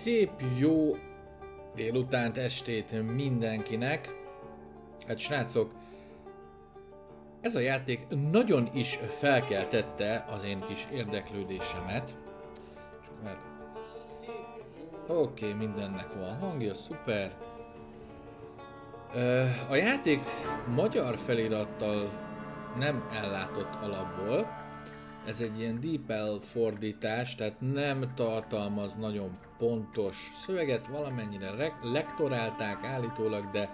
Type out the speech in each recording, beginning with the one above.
Szép jó délutánt, estét mindenkinek. Hát srácok, ez a játék nagyon is felkeltette az én kis érdeklődésemet. Oké, mindennek van hangja, szuper. A játék magyar felirattal nem ellátott alapból. Ez egy ilyen DeepL fordítás, tehát nem tartalmaz nagyon pontos szöveget, valamennyire lektorálták állítólag, de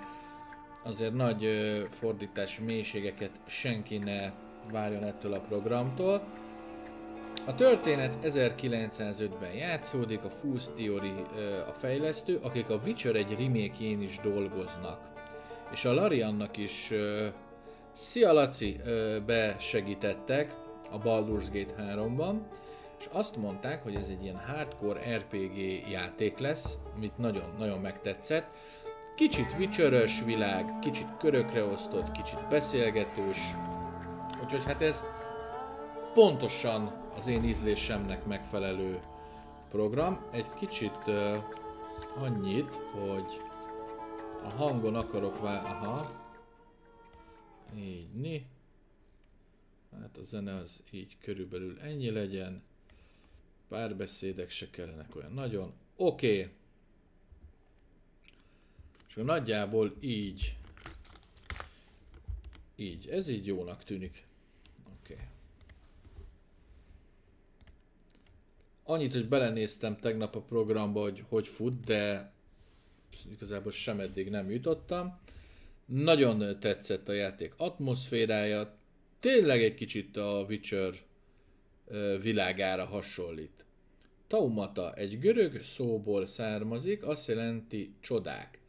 azért nagy fordítás mélységeket senki ne várjon ettől a programtól. A történet 1905-ben játszódik, a Fuse Theory a fejlesztő, akik a Witcher egy remake-jén is dolgoznak. És a Lariannak is szia Laci, besegítettek a Baldur's Gate 3-ban, és azt mondták, hogy ez egy ilyen hardcore RPG játék lesz, amit nagyon megtetszett. Kicsit Witcher-ös világ, kicsit körökre osztott, kicsit beszélgetős, úgyhogy hát ez pontosan az én ízlésemnek megfelelő program. Egy kicsit annyit, hogy a hangon akarok aha, így, hát a zene az így körülbelül ennyi legyen, párbeszédek se kellenek olyan nagyon, oké. És nagyjából így, ez így jónak tűnik, oké. Annyit, hogy belenéztem tegnap a programba, hogy fut, de igazából sem eddig nem jutottam. Nagyon tetszett a játék atmoszférája, tényleg egy kicsit a Witcher világára hasonlít. Taumata egy görög szóból származik, azt jelenti csodák.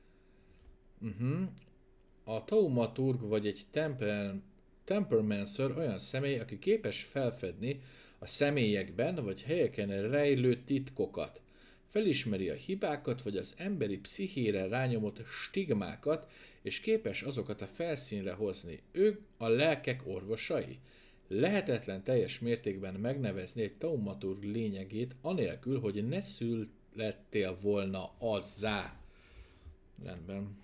A Thaumaturge vagy egy Tempermancer olyan személy, aki képes felfedni a személyekben vagy helyeken rejlő titkokat. Felismeri a hibákat vagy az emberi pszichére rányomott stigmákat, és képes azokat a felszínre hozni. Ők a lelkek orvosai. Lehetetlen teljes mértékben megnevezni egy Thaumaturge lényegét, anélkül, hogy ne születtél volna azzá. Rendben.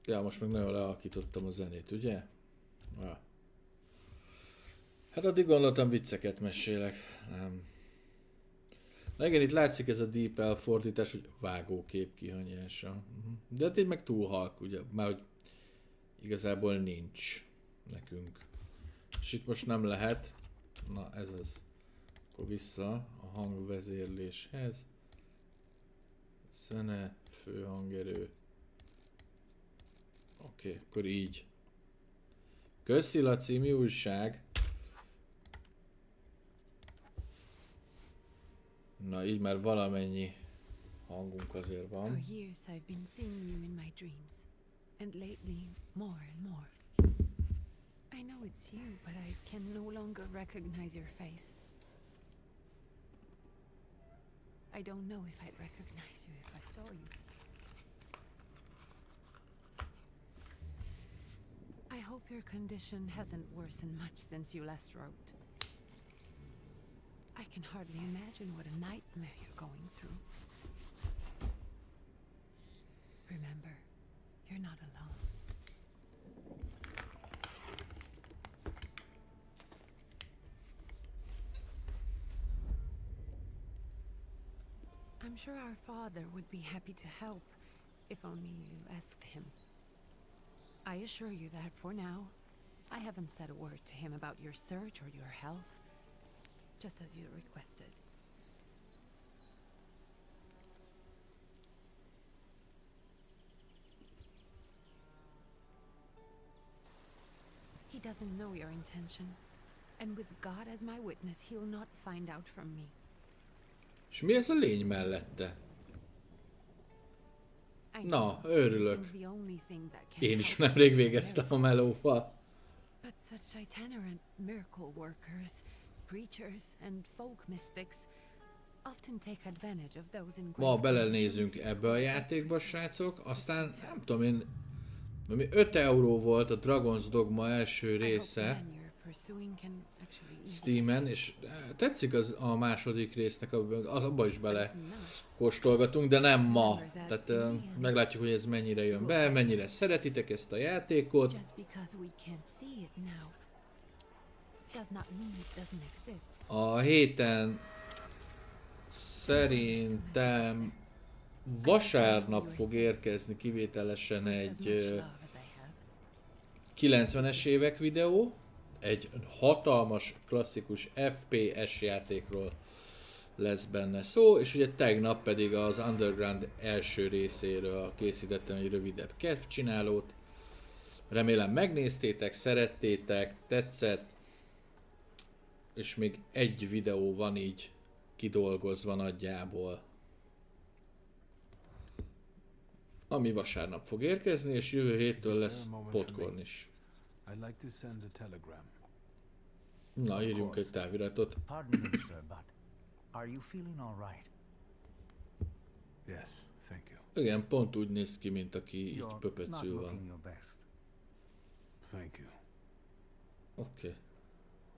Ja, most meg nagyon lealakítottam a zenét, ugye? Ja. Hát addig gondoltam vicceket mesélek. Nem. Na igen, itt látszik ez a DeepL fordítás, hogy vágókép kihanyása. De hát így meg túl halk, ugye? Már hogy igazából nincs nekünk. És itt most nem lehet. Na ez az. Akkor vissza a hangvezérléshez. Zene, főhangerő. Oké, akkor így. Köszi Laci, mi újság? Na így már valamennyi hangunk azért van. For years I've been seeing you in my dreams, and lately more and more. I know it's you, but I can no longer recognize your face. I don't know if I'd recognize you if I saw you. I hope your condition hasn't worsened much since you last wrote. I can hardly imagine what a nightmare you're going through. Remember, you're not alone. I'm sure our father would be happy to help, if only you asked him. I assure you that for now, I haven't said a word to him about your search or your health. Just as you requested. He doesn't know your intention, and with God as my witness, he'll not find out from me. És mi ez a lény mellette? Na, örülök. Én is nemrég végeztem a melóval. But such itinerant miracle workers, preachers and folk mystics often take advantage of those in Ma belenézünk ebbe a játékba, srácok, aztán nem tudom én, ami 5 euró volt a Dragon's Dogma első része, pursuing can actually ease. Steamen, és tetszik az a második résznek, abba is But bele if not, kóstolgatunk, de nem ma. Tehát meglátjuk, hogy ez mennyire jön be, mennyire szeretitek ezt a játékot. just because we can't see it now does not mean it doesn't exist. A héten szerintem vasárnap fog érkezni kivételesen As egy much love as I have. 90-es évek videó, egy hatalmas, klasszikus FPS játékról lesz benne szó, és ugye tegnap pedig az Underground első részéről készítettem egy rövidebb kedvcsinálót. Remélem megnéztétek, szerettétek, tetszett, és még egy videó van így kidolgozva nagyjából, ami vasárnap fog érkezni, és jövő héttől lesz popcorn is. I'd like to send a telegram. Na, írjunk egy táviratot. Pardon me, sir, but are you feeling all right? Yes, thank you. Igen, pont úgy néz ki, mint aki így You're not pöpecül looking van. your best. Thank you. Oké.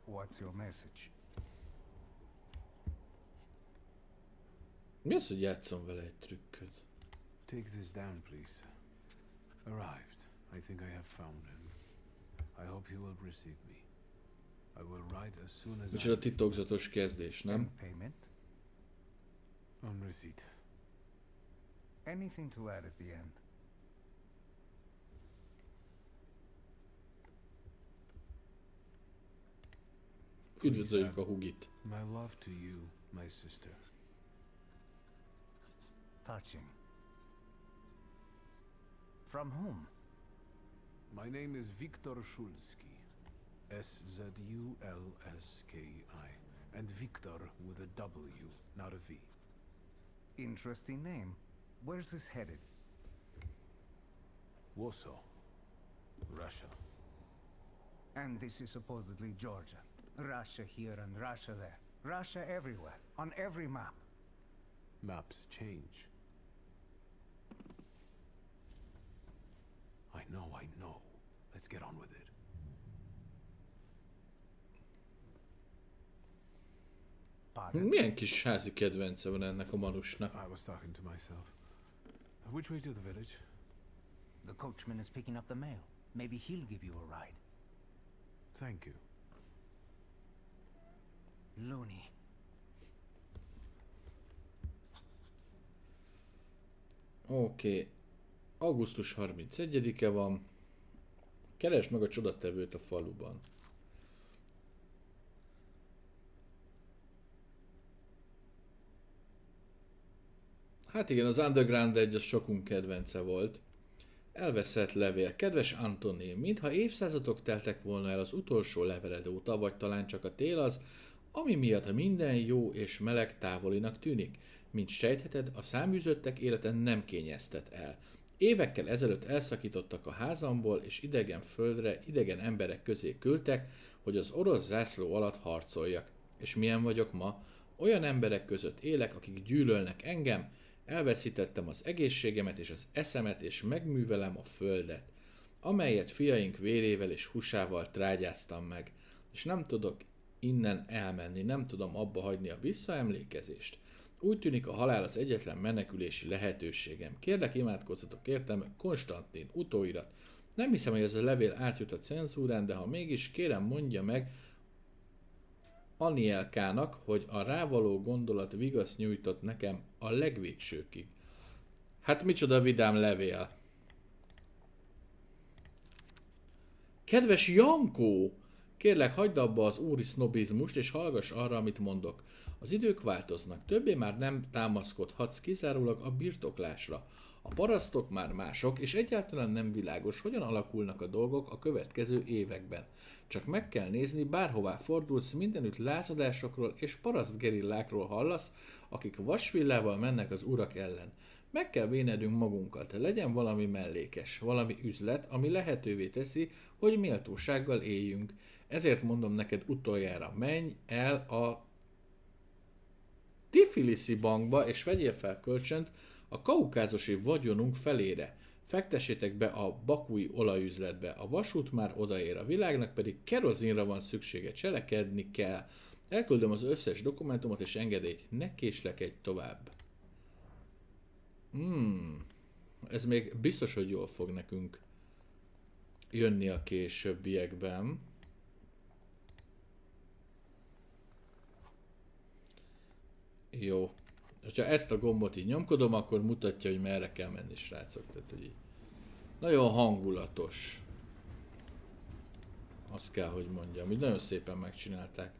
What's your message? Mi az, hogy játszom vele egy trükköt? Take this down, please. Arrived. I think I have found him. I hope he will receive me. I will write as soon as Micsoda titokzatos kezdés, nem? And payment? on receipt. Anything to add at the end? Üdvözöljük a hugit. My love to you, my sister. Touching. From whom? My name is Viktor Szulski. S-Z-U-L-S-K-I. And Viktor with a W, not a V. Interesting name. Where's this headed? Warsaw, Russia. And this is supposedly Georgia. Russia here and Russia there. Russia everywhere. On every map. Maps change. I know. Let's get on with it. Pardon? Milyen kis házi kedvence van ennek a manusnak? I was talking to myself. Which way to the village? The coachman is picking up the mail. Maybe he'll give you a ride. Thank you. Looney. Oké. Augusztus 31-e van. Keresd meg a csodatevőt a faluban. Hát igen, az Underground 1 az sokunk kedvence volt. Elveszett levél. Kedves Antoni, mintha évszázadok teltek volna el az utolsó leveled óta, vagy talán csak a tél az, ami miatt minden jó és meleg távolinak tűnik. Mint sejtheted, a száműzöttek élete nem kényeztet el. Évekkel ezelőtt elszakítottak a házamból, és idegen földre, idegen emberek közé küldtek, hogy az orosz zászló alatt harcoljak. És milyen vagyok ma? Olyan emberek között élek, akik gyűlölnek engem, elveszítettem az egészségemet és az eszemet, és megművelem a földet, amelyet fiaink vérével és húsával trágyáztam meg, és nem tudok innen elmenni, nem tudom abba hagyni a visszaemlékezést. Úgy tűnik, a halál az egyetlen menekülési lehetőségem. Kérlek, imádkozzatok értem, Konstantin, utóirat. Nem hiszem, hogy ez a levél átjut a cenzúrán, de ha mégis, kérem mondja meg Anielkának, hogy a rávaló gondolat vigaszt nyújtott nekem a legvégsőkig. Hát micsoda vidám levél. Kedves Jankó! Kérlek, hagyd abba az úri sznobizmust, és hallgass arra, amit mondok. Az idők változnak, többé már nem támaszkodhatsz kizárólag a birtoklásra. A parasztok már mások, és egyáltalán nem világos, hogyan alakulnak a dolgok a következő években. Csak meg kell nézni, bárhová fordulsz, mindenütt lázadásokról és parasztgerillákról hallasz, akik vasvillával mennek az urak ellen. Meg kell vénedünk magunkat, legyen valami mellékes, valami üzlet, ami lehetővé teszi, hogy méltósággal éljünk. Ezért mondom neked utoljára, menj el a Tifilisi bankba, és vegyél fel kölcsönt a kaukázusi vagyonunk felére. Fektessétek be a bakúi olajüzletbe, a vasút már odaér, a világnak pedig kerozinra van szüksége, cselekedni kell. Elküldöm az összes dokumentumot és engedélyt, ne késlekedj tovább. Ez még biztos, hogy jól fog nekünk jönni a későbbiekben. Jó. Ha ezt a gombot így nyomkodom, akkor mutatja, hogy merre kell menni, srácok. Tehát, hogy így nagyon hangulatos. Azt kell, hogy mondjam. Így nagyon szépen megcsinálták.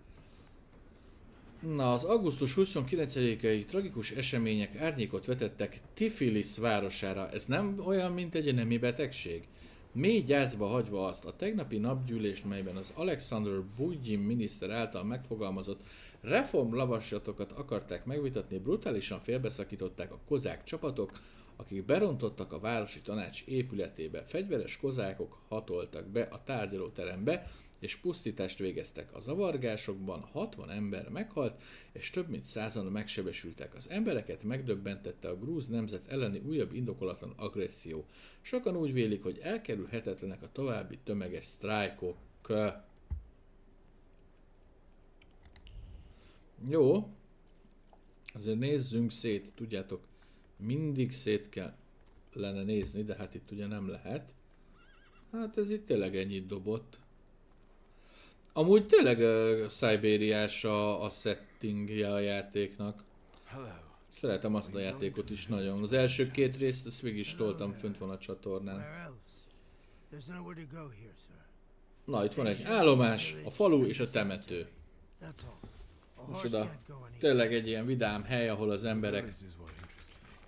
Na, az augusztus 29-i tragikus események árnyékot vetettek Tiflis városára. Ez nem olyan, mint egy nemi betegség? Mély gyászba hagyva azt a tegnapi napgyűlést, melyben az Alexander Bugyin miniszter által megfogalmazott reformlavaslatokat akarták megvitatni, brutálisan félbeszakították a kozák csapatok, akik berontottak a városi tanács épületébe. Fegyveres kozákok hatoltak be a tárgyalóterembe, és pusztítást végeztek. A zavargásokban 60 ember meghalt, és több mint 100-an megsebesültek. Az embereket megdöbbentette a grúz nemzet elleni újabb indokolatlan agresszió. Sokan úgy vélik, hogy elkerülhetetlenek a további tömeges sztrájkok. Jó. Azért nézzünk szét, tudjátok, mindig szét kellene nézni, de hát itt ugye nem lehet. Hát ez itt tényleg ennyit dobott. Amúgy tényleg szibériás a settingje a játéknak. Szeretem azt a játékot is nagyon. Az első két részt ezt végig is toltam, fönt van a csatornán. Na, itt van egy állomás, a falu és a temető. Most oda tényleg egy ilyen vidám hely, ahol az emberek...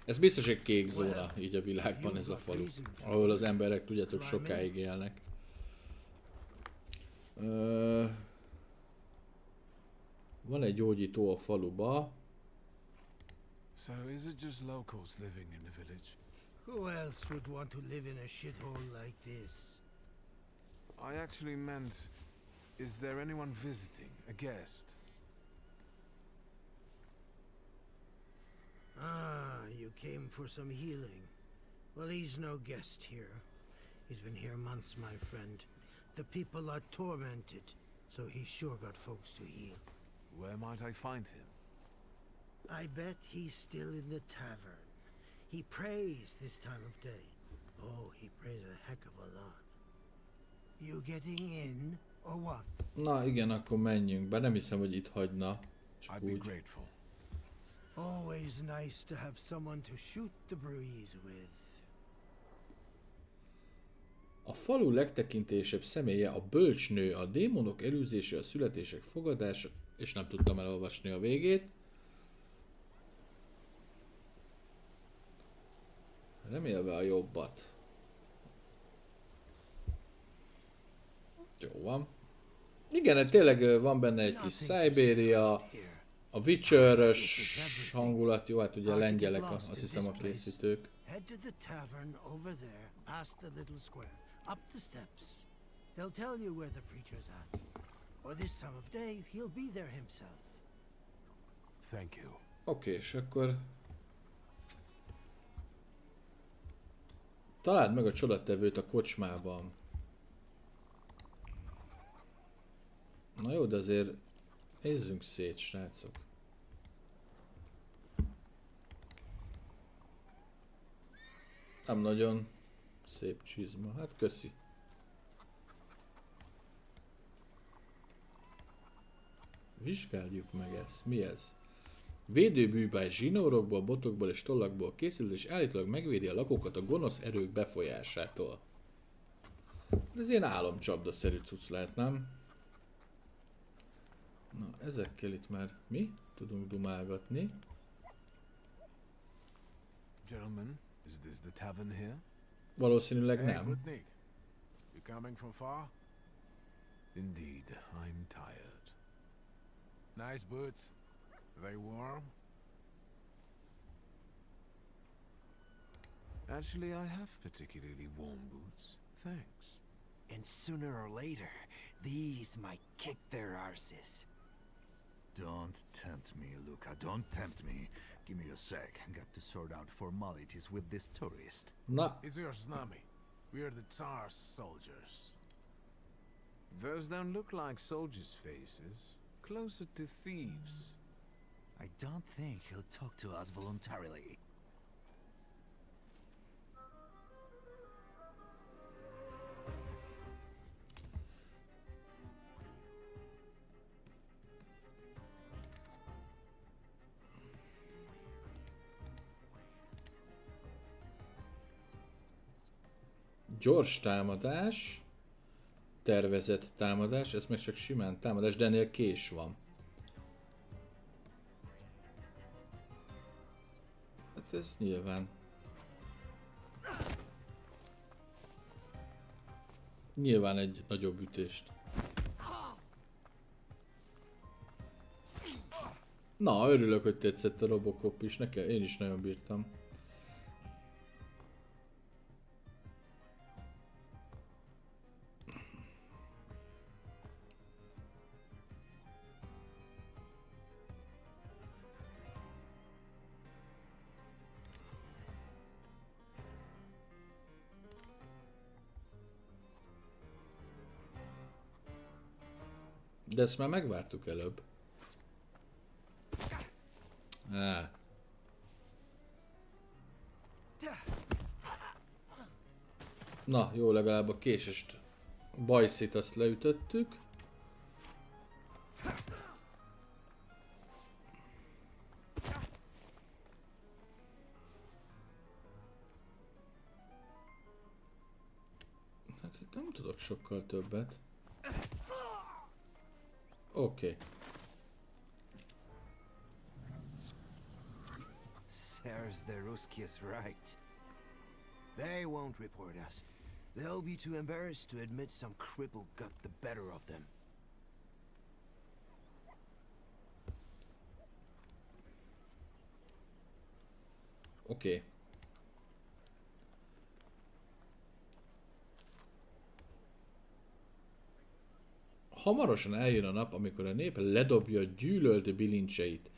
Ez biztos egy kék zóna így a világban, ez a falu. Ahol az emberek, tudjátok, sokáig élnek. Van egy gyógyító a faluba. So is it just locals living in the village? Who else would want to live in a shithole like this? I actually meant, is there anyone visiting, a guest? Ah, you came for some healing. Well, he's no guest here. He's been here months, my friend. The people are tormented, so he's sure got folks to heal. Where might I find him? I bet he's still in the tavern. He prays this time of day. Oh, he prays a heck of a lot. You getting in, or what? Na igen, akkor menjünk be. Nem hiszem, hogy itt hagyna. Csak I'd be úgy. grateful. Always nice to have someone to shoot the breeze with. A falu legtekintélysebb személye a bölcsnő, a démonok elűzése, a születések fogadása, és nem tudtam elolvasni a végét. Remélve a jobbat. Jó van. Igen, tényleg van benne egy kis Szibéria, a Witcher-ös hangulat, jó, hát ugye lengyelek, azt hiszem a készítők. Head to the tavern over there, past the little square, up the steps. They'll tell you where the preacher's at. Or this time of day, he'll be there himself. Thank you. Oké, és akkor... Találd meg a csodatevőt a kocsmában. Na jó, de azért nézzünk szét, srácok. Nem nagyon szép csizma, hát köszi. Vizsgáljuk meg ezt. Mi ez? Védőbűbáj zsinórokból, botokból és tollakból készült, és állítólag megvédi a lakókat a gonosz erők befolyásától. Ez ilyen álomcsapda-szerű cucc lehet, nem? Na, ezekkel itt már mi tudunk dumálgatni. Gentlemen, is this the tavern here? Valószínűleg Hey, nem. Putnik. You coming from far? Indeed, I'm tired. Nice boots. Are they warm? Actually, I have particularly warm boots. Thanks. And sooner or later, these might kick their arses. Don't tempt me, Luca. Don't tempt me. Give me a sec. Got to sort out formalities with this tourist. Na, It's your Znami. We're the Tsar's soldiers. Those don't look like soldiers' faces. Closer to thieves. I don't think he'll talk to us voluntarily. gyors támadás, tervezett támadás, ez meg csak simán támadás, de ennél kés van. Hát ez nyilván. Nyilván egy nagyobb ütést. Na, örülök, hogy tetszett a Robocop is, nekem én is nagyon bírtam. De ezt már megvártuk előbb. Na, jó, legalább a késest, a bajszit azt leütöttük. Hát itt nem tudok sokkal többet. Oké. Serves the Ruskies right. They won't report us. They'll be too embarrassed to admit some cripple got the better of them. Oké. Hamarosan eljön a nap, amikor a nép ledobja gyűlölt bilincseit.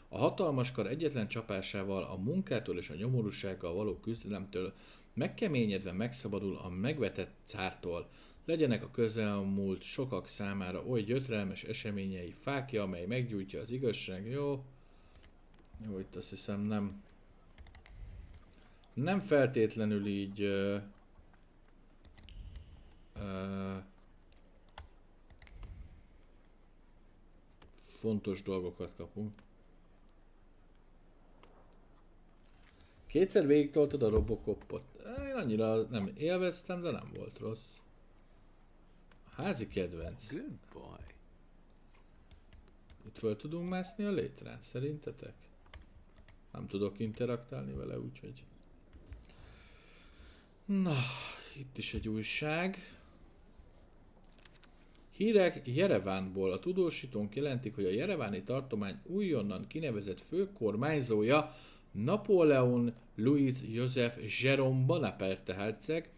A hatalmas kar egyetlen csapásával a munkától és a nyomorúsággal való küzdelemtől megkeményedve megszabadul a megvetett cártól. Legyenek a közelmúlt sokak számára oly gyötrelmes eseményei, fákja, amely meggyújtja az igazság. Jó. Jó, itt azt hiszem nem feltétlenül így fontos dolgokat kapunk. Kétszer végigtoltad a Robocopot. Én annyira nem élveztem, de nem volt rossz. Házi kedvenc. Good boy. Itt föl tudunk mászni a létrán, szerintetek? Nem tudok interaktálni vele, úgyhogy... Na, itt is egy újság. Hírek Jerevánból. A tudósítónk jelentik, hogy a jereváni tartomány újonnan kinevezett főkormányzója Napóleon Louis Joseph Jérôme Bonaparte herceg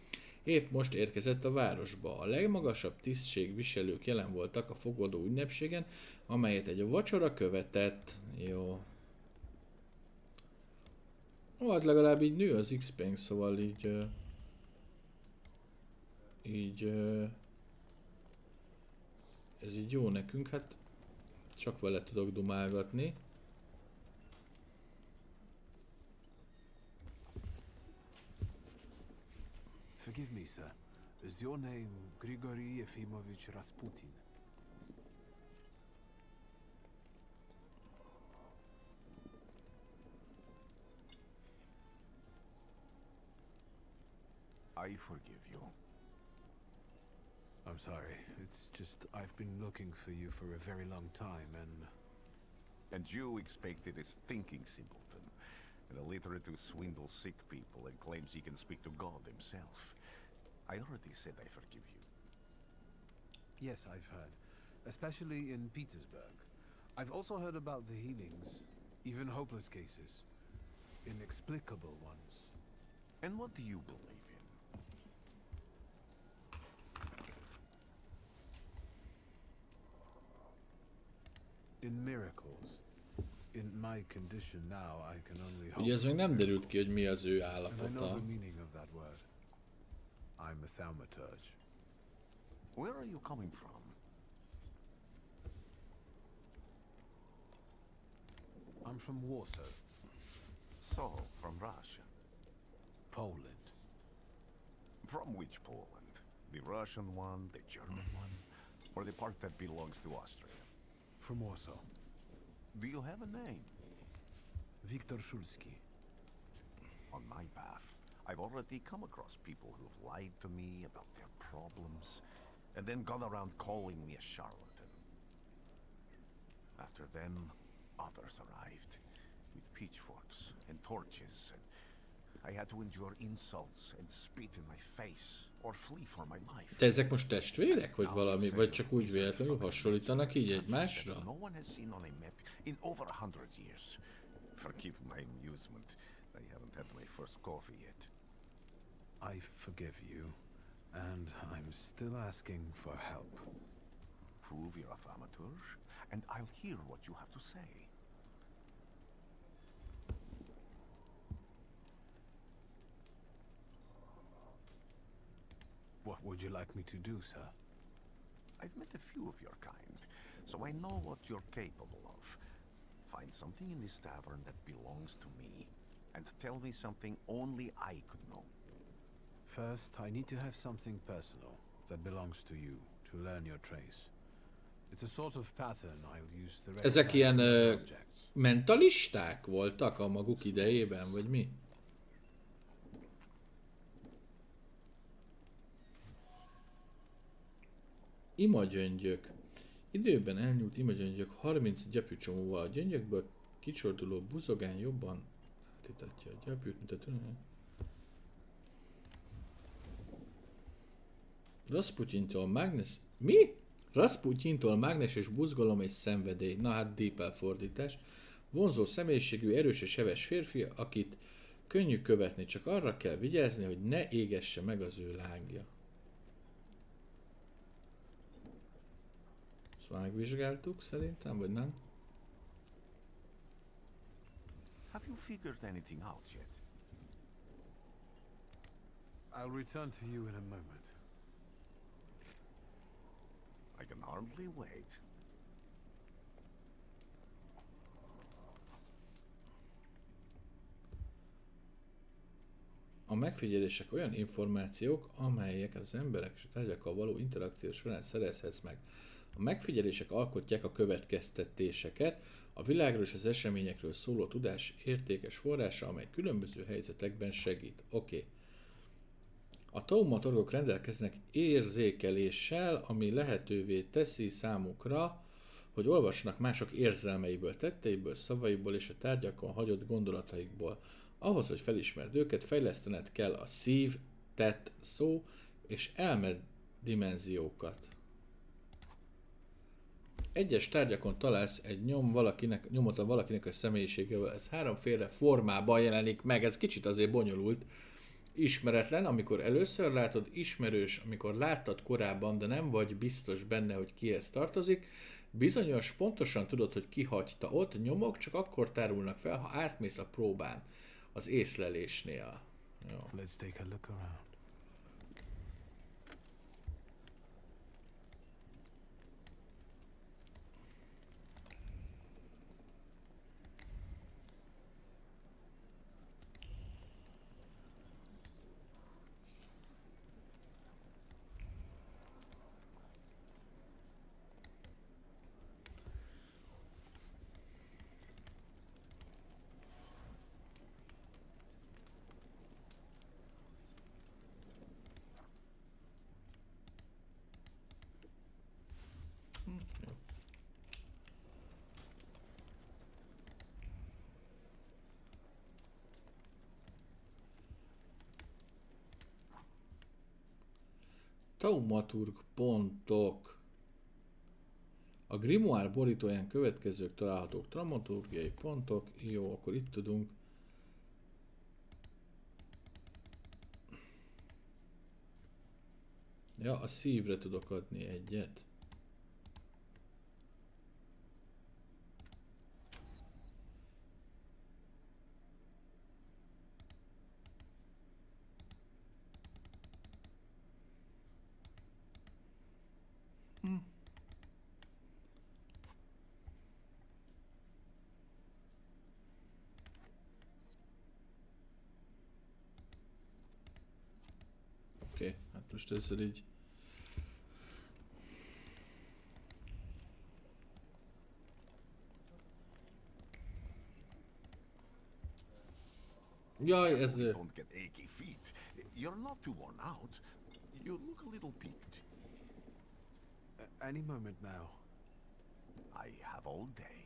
épp most érkezett a városba. A legmagasabb tisztségviselők jelen voltak a fogadó ünnepségen, amelyet egy vacsora követett. Jó. Hát legalább így nő az XP-nk, szóval ez így jó nekünk, hát csak vele tudok dumálgatni. Forgive me, sir. Is your name Grigory Yefimovich Rasputin? I forgive you. I'm sorry. It's just I've been looking for you for a very long time, And you expected a thinking simpleton, an illiterate who swindles sick people and claims he can speak to God himself. I already said I forgive you. yes, I've heard, especially in Petersburg. I've also heard about the healings, even hopeless cases, inexplicable ones. And what do you believe in? In miracles, in my condition now, I can only hope. Ugye ez még nem derült ki, hogy mi az ő And I know the állapota. meaning of that word. I'm a Thaumaturge. Where are you coming from? I'm from Warsaw, So, from Russia. Poland. From which Poland? The Russian one, the German one, or the part that belongs to Austria? From Warsaw. Do you have a name? Viktor Szulski. On my path, I've already come across people who've lied to me about their problems, and then gone around calling me a charlatan. After them, others arrived, with pitchforks and torches, and I had to endure insults and spit in my face, or flee for my life. De ezek most testvérek, vagy valami, vagy csak úgy véletlenül hasonlítanak így egymásra? No one has seen on a map in over 100 years. Forgive my amusement. I haven't had my first coffee yet. I forgive you, and I'm still asking for help. Prove you're a Thaumaturge, and I'll hear what you have to say. What would you like me to do, sir? I've met a few of your kind, so I know what you're capable of. Find something in this tavern that belongs to me, and tell me something only I could know. First, I need to have something personal that belongs to you to learn your trace. It's a sort of pattern I'll use to Ezek ilyen recognize objects. mentalisták voltak a maguk idejében, vagy mi? Imagyöngyök. Időben elnyúlt imagyöngyök 30 gyapjúcsomóval. A gyöngyökből kicsorduló buzogány jobban átítatja a gyapjút, mint a tűnő. Rasputyintól mágnes... Mi? Rasputyintól mágneses buzgalom és szenvedély. Na hát deep elfordítás. Vonzó személyiségű, erős és heves férfi, akit könnyű követni, csak arra kell vigyázni, hogy ne égesse meg az ő lángja. Ezt már megvizsgáltuk szerintem, vagy nem? Have you figured anything out yet? I'll return to you in a moment. I can hardly wait. A megfigyelések olyan információk, amelyek az emberek és a tárgyakkal való interakció során szerezhetsz meg. A megfigyelések alkotják a következtetéseket, a világról és az eseményekről szóló tudás értékes forrása, amely különböző helyzetekben segít. Oké. A taumaturgok rendelkeznek érzékeléssel, ami lehetővé teszi számukra, hogy olvassanak mások érzelmeiből, tetteiből, szavaiból és a tárgyakon hagyott gondolataikból. Ahhoz, hogy felismerd őket, fejlesztened kell a szív, tett, szó és elme dimenziókat. Egyes tárgyakon találsz egy nyomot a valakinek a személyiségével. Ez háromféle formában jelenik meg, ez kicsit azért bonyolult. Ismeretlen, amikor először látod, ismerős, amikor láttad korábban, de nem vagy biztos benne, hogy kihez tartozik. Bizonyos, pontosan tudod, hogy ki hagyta ott, nyomok csak akkor tárulnak fel, ha átmész a próbán, az észlelésnél. Jó. Let's take a look around. Thaumaturg pontok. A grimoire borítóján következők találhatók. Thaumaturgiai pontok. Jó, akkor itt tudunk. Ja, a szívre tudok adni egyet. Most ezzel így... Jaj, ez... Don't get achy feet. You're not too worn out. You look a little peaked. Any moment now. I have all day.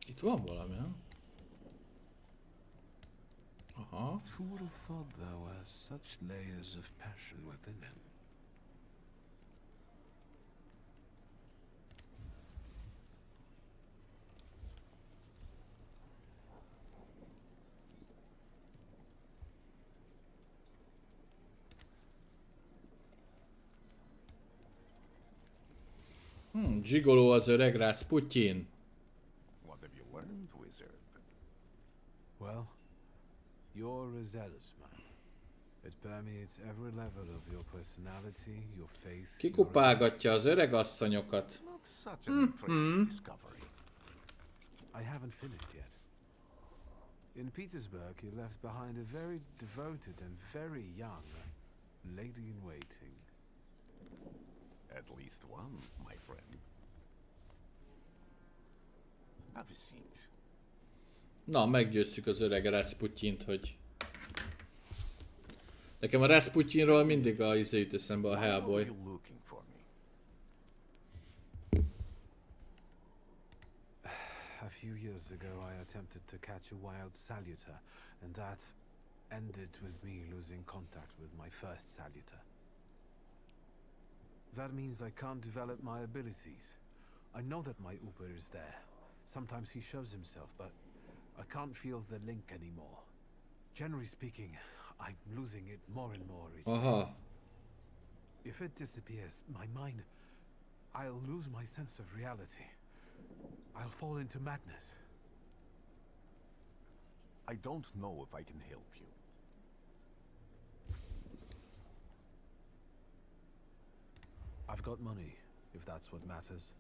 Itt van valami, ha? Aha. Who would have thought there were such layers of passion within him? Gigoló az öreg Rasputin. What have you learned, wizard? Well, you're a zealous man. It permeates every level of your personality, your faith. Kikupálgatja az öreg asszonyokat. Not such an impressive discovery. I haven't finished yet. In Petersburg, he left behind a very devoted and very young lady-in-waiting. At least one, my friend. Have a seat. Na, meggyőztük az öreg Rasputint, hogy... Nekem a Rasputinról mindig a izé jut eszembe, a Why are Hellboy. you looking for me? A few years ago, I attempted to catch a wild saluter, and that ended with me losing contact with my first saluter. That means I can't develop my abilities. I know that my Uber is there. Sometimes he shows himself, but I can't feel the link anymore. Generally speaking, I'm losing it more and more each day. Aha. If it disappears, my mind, I'll lose my sense of reality. I'll fall into madness. I don't know if I can help you. I've got money, if that's what matters.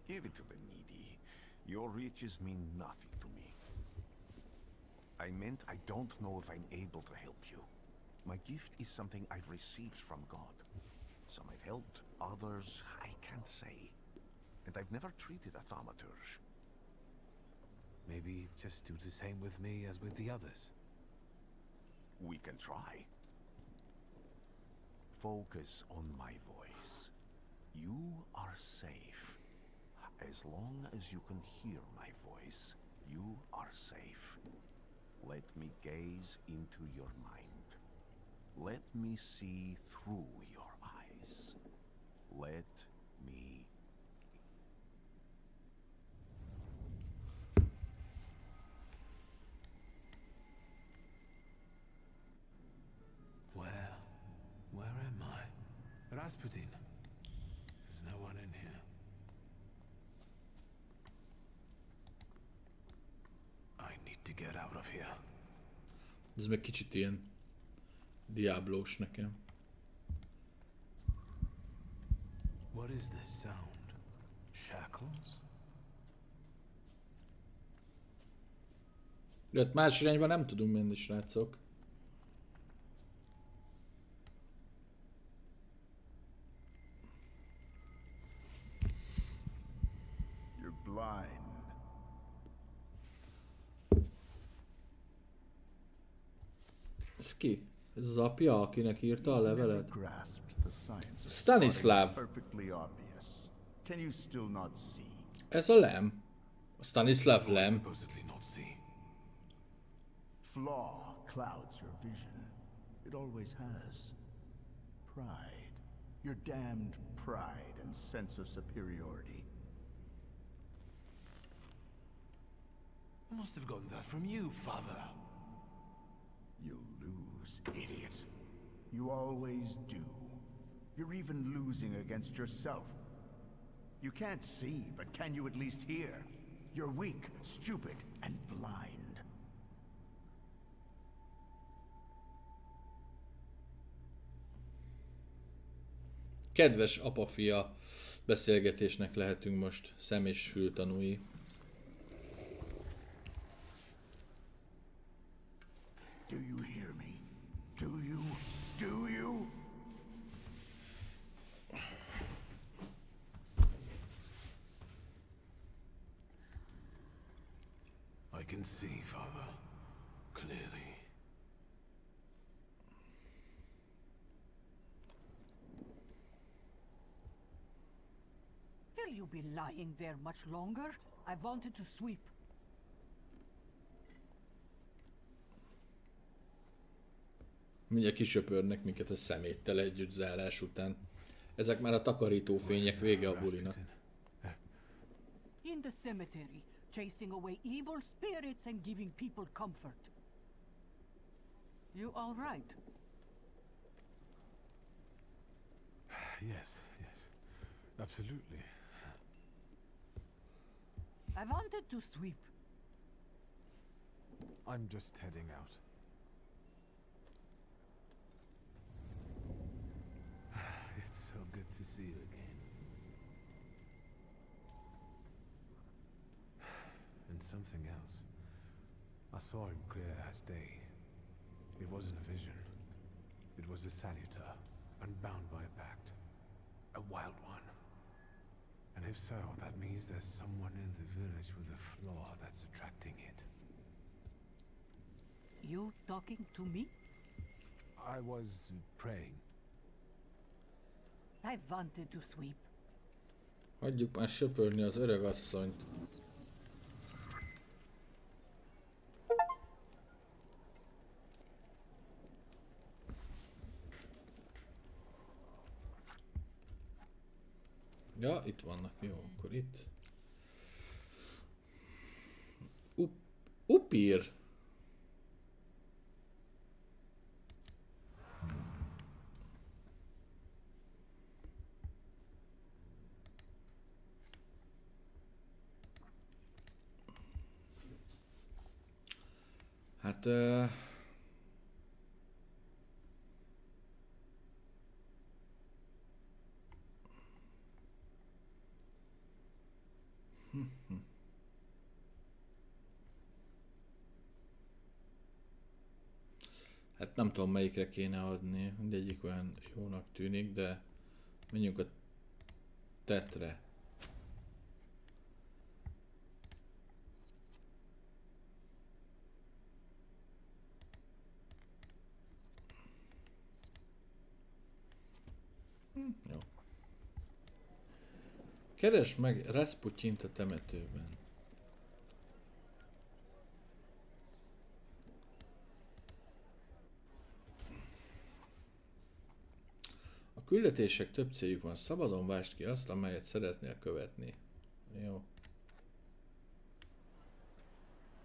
Give it to the needy. Your riches mean nothing to me. I meant I don't know if I'm able to help you. My gift is something I've received from God. Some I've helped, others I can't say. And I've never treated a Thaumaturge. Maybe just do the same with me as with the others. We can try. Focus on my voice. You are safe. As long as you can hear my voice, you are safe. Let me gaze into your mind. Let me see through your eyes. Let me... Where am I? Rasputin. There's no one in here. I need to get out of here. Ez meg kicsit ilyen... Diablós nekem. What is this sound? Shackles? Jött más irányba nem tudunk menni, srácok. You're blind. Ez ki? Ez az apja, akinek írta a You've never levelet? grasped the science of Stanislav. spotting perfectly obvious. Can you still not see? Ez a Lem. A Stanislav What I Lem. supposedly not see. Flaw clouds your vision. It always has. Pride. Your damned pride and sense of superiority. I must have gotten that from you, father. You'll lose, idiot. You always do. You're even losing against yourself. You can't see, but can you at least hear? You're weak, stupid, and blind. Kedves apa-fia beszélgetésnek lehetünk most szem- és fültanúi. Do you hear me? Do you? Do you? I can see, father. Clearly. Will you be lying there much longer? I wanted to sweep. Mindjárt kisöpörnek minket a szeméttel együtt zárás után. Ezek már a takarítófények, vége a bulinak. In the cemetery, chasing away evil spirits and giving people comfort. You all right? Yes, yes. Absolutely. I wanted to sweep. I'm just heading out. It's so good to see you again. And something else. I saw him clear as day. It wasn't a vision. It was a saluter, unbound by a pact. A wild one. And if so, that means there's someone in the village with a flaw that's attracting it. You talking to me? I was praying. I wanted to sweep. Hagyjuk már söpörni az öreg asszonyt. Ja, itt vannak. Jó, akkor itt. Upír. Hát... Hát nem tudom melyikre kéne adni, mindegyik olyan jónak tűnik, de menjünk a tetre. Jó. Keresd meg Rasputyint a temetőben. A küldetések több céljuk van. Szabadon vásd ki azt, amelyet szeretnél követni. Jó.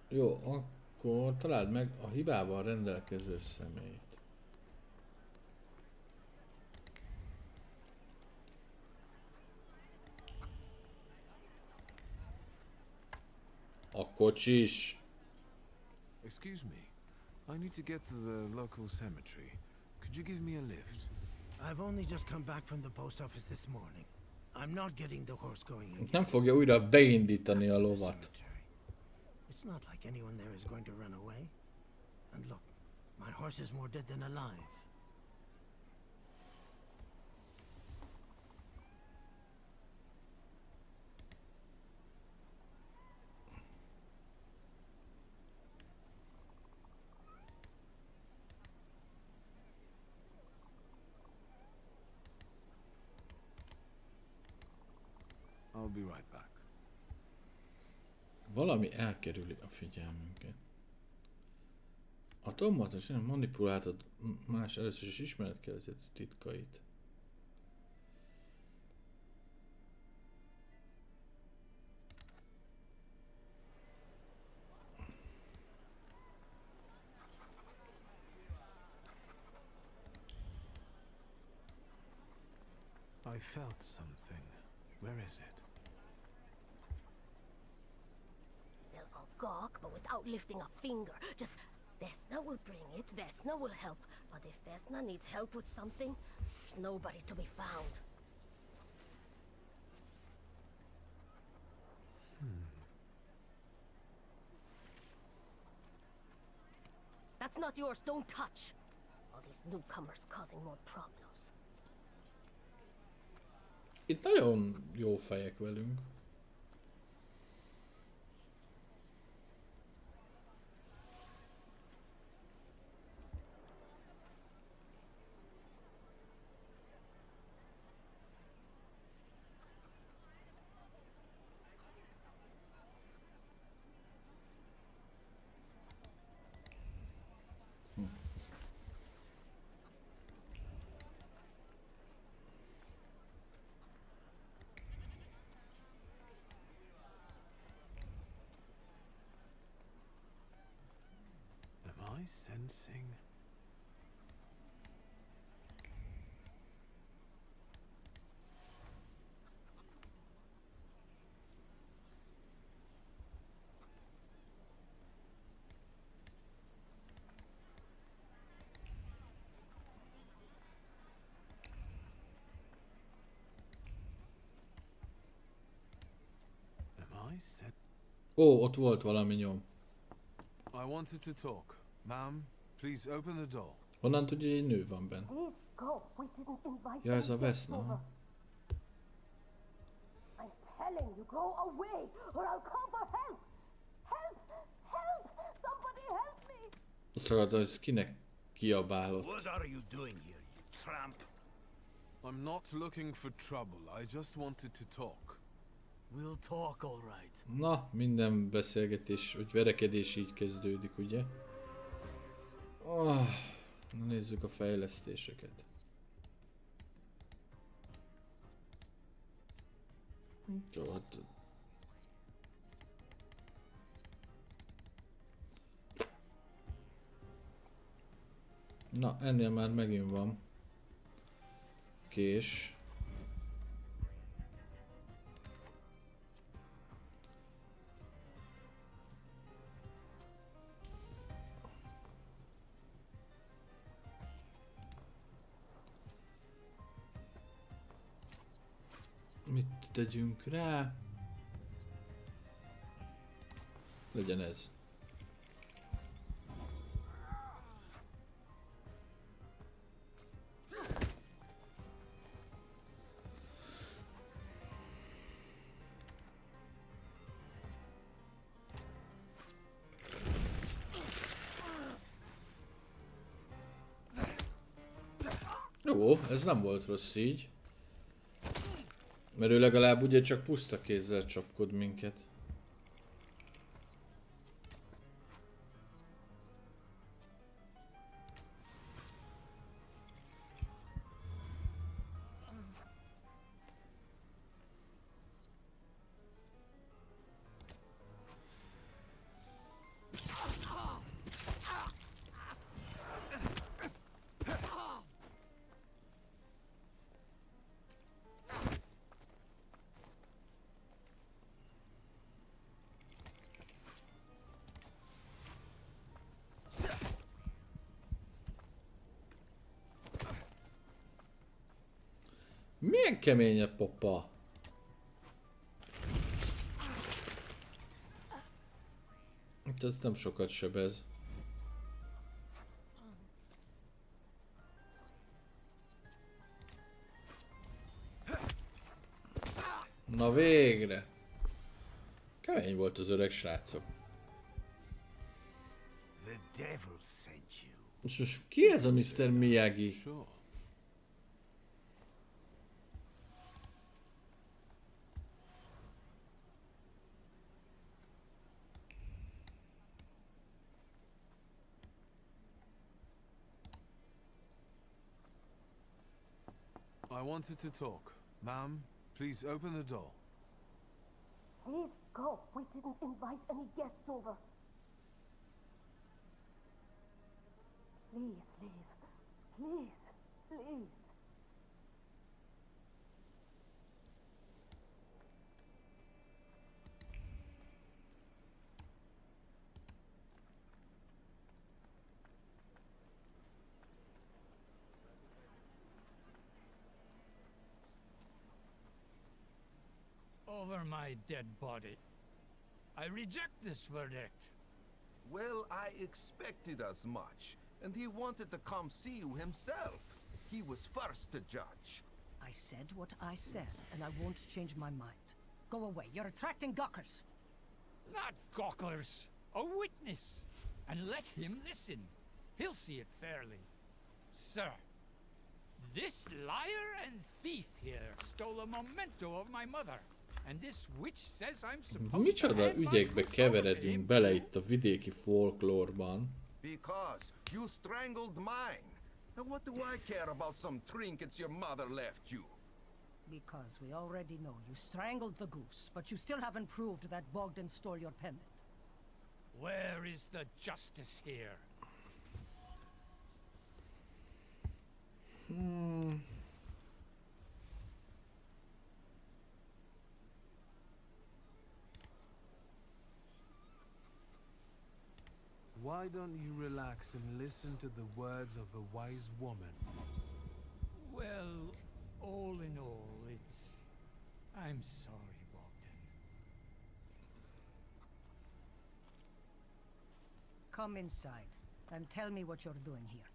Jó, akkor találd meg a hibával rendelkező személyt. A kocsis. Excuse me. I need to get to the local cemetery. Could you give me a lift? I've only just come back from the post office this morning. I'm not getting the horse going again. Nem fogja újra beindítani a lovat. It's not like anyone there is going to run away. And look, my horse is more dead than alive. I'll be right back. Valami elkerüli a figyelmünket. A Thaumaturge manipuláltad más először is ismeretkelezett titkait. I felt something. Where is it? They'll all gawk, but without lifting a finger. Just Vesna will bring it, Vesna will help. But if Vesna needs help with something, there's nobody to be found. That's not yours, don't touch. All these newcomers causing more problems. Itt nagyon jó fejek velünk. Am I sensing? Am I sen- Ó, ott volt valami nyom. I wanted to talk. Ma'am, please open the door. Honnan tudja, hogy egy nő van benne? Please go. We didn't invite Ja, ez a them Vesna. over. ha? I'm telling you, go away, or I'll call for help. Help! Help! Somebody help me! Azt akartam, hogy ez kinek kiabálott. What are you doing here, you tramp? I'm not looking for trouble. I just wanted to talk. We'll talk, all right. Na, minden beszélgetés, vagy verekedés így kezdődik, ugye? Na nézzük a fejlesztéseket. Csod. Na, ennél már megint van kés. Mit tegyünk rá? Legyen ez. Jó, ez nem volt rossz így. Mert ő legalább ugye csak puszta kézzel csapkod minket. Milyen kemény a papa? Itt ez nem sokat sebez. Na végre! Kemény volt az öreg srácok. The devil sent you. És most ki ez a Mr. Miyagi? Sure. I wanted to talk. Ma'am, please open the door. Please go. We didn't invite any guests over. Please leave. Please, please. Over my dead body. I reject this verdict. Well, I expected as much. And he wanted to come see you himself. He was first to judge. I said what I said, and I won't change my mind. Go away. You're attracting gawkers. Not gawkers. A witness. And let him listen. He'll see it fairly. Sir, this liar and thief here stole a memento of my mother. And this witch says I'm supposed to Micsoda hand my ügyekbe cruise over to keveredünk him bele too? itt a vidéki folklórban. Because you strangled mine. Now what do I care about some trinkets your mother left you? Because we already know you strangled the goose, but you still haven't proved that Bogdan stole your pendant. Where is the justice here? Why don't you relax and listen to the words of a wise woman? Well, all in all, it's... I'm sorry, Bogdan. Come inside, and tell me what you're doing here.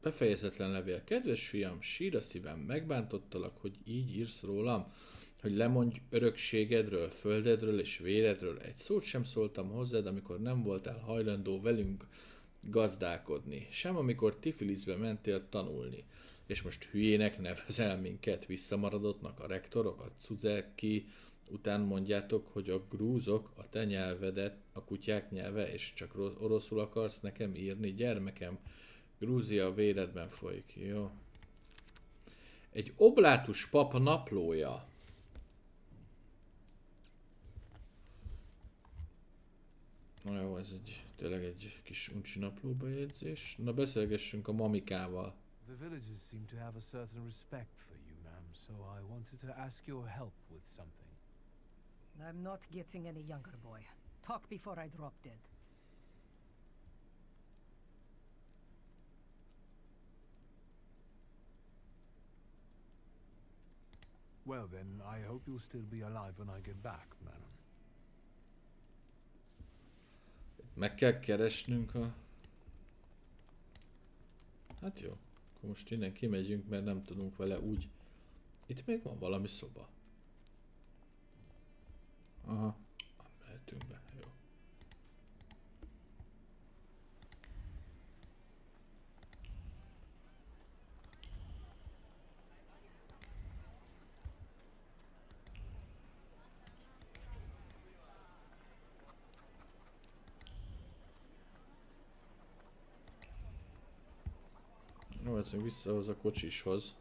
Befejezetlen levél. Kedves fiam, sír a szívem, megbántottalak, hogy így írsz rólam, hogy lemondj örökségedről, földedről és véredről. Egy szót sem szóltam hozzád, amikor nem voltál hajlandó velünk gazdálkodni, sem amikor Tiflisbe mentél tanulni. És most hülyének nevezel minket, visszamaradottnak a rektorok, a Cuzeki, után mondjátok, hogy a grúzok a te nyelvedet, a kutyák nyelve, és csak oroszul akarsz nekem írni, gyermekem. Grúzia véredben folyik, jó. Egy oblátus pap naplója. Na jó, ez tényleg egy kis uncsi naplóbejegyzés. Na beszélgessünk a mamikával. The villagers seem to have a certain respect for you, ma'am, so I wanted to ask your help with something. I'm not getting any younger, boy. Talk before I drop dead. Well then, I hope you'll still be alive when I get back, madam. Meg kell keresnünk a... Hát jó. Akkor most innen kimegyünk, mert nem tudunk vele úgy... Itt még van valami szoba. Aha. Mehetünk be, jó. Jó, ez visszahoz a kocsishoz.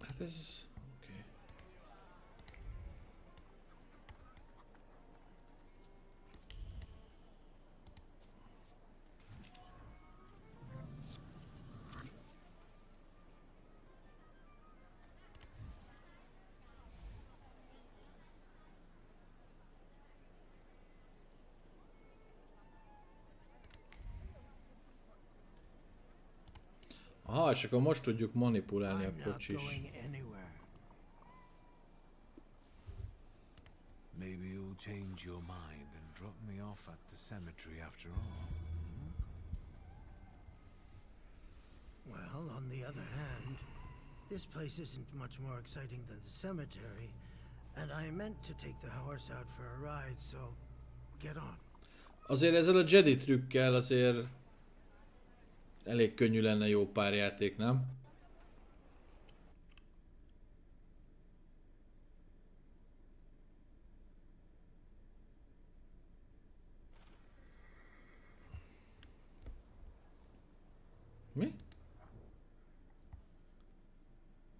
Hát ez... oké. Aha, és akkor most tudjuk manipulálni a kocsis. Maybe you'll change your mind and drop me off at the cemetery after all. Well, on the other hand, This place isn't much more exciting than the cemetery, and I meant to take the horse out for a ride, so get on. Azért ezzel a Jedi trükkel azért elég könnyű lenne jó pár játék, nem? Mi?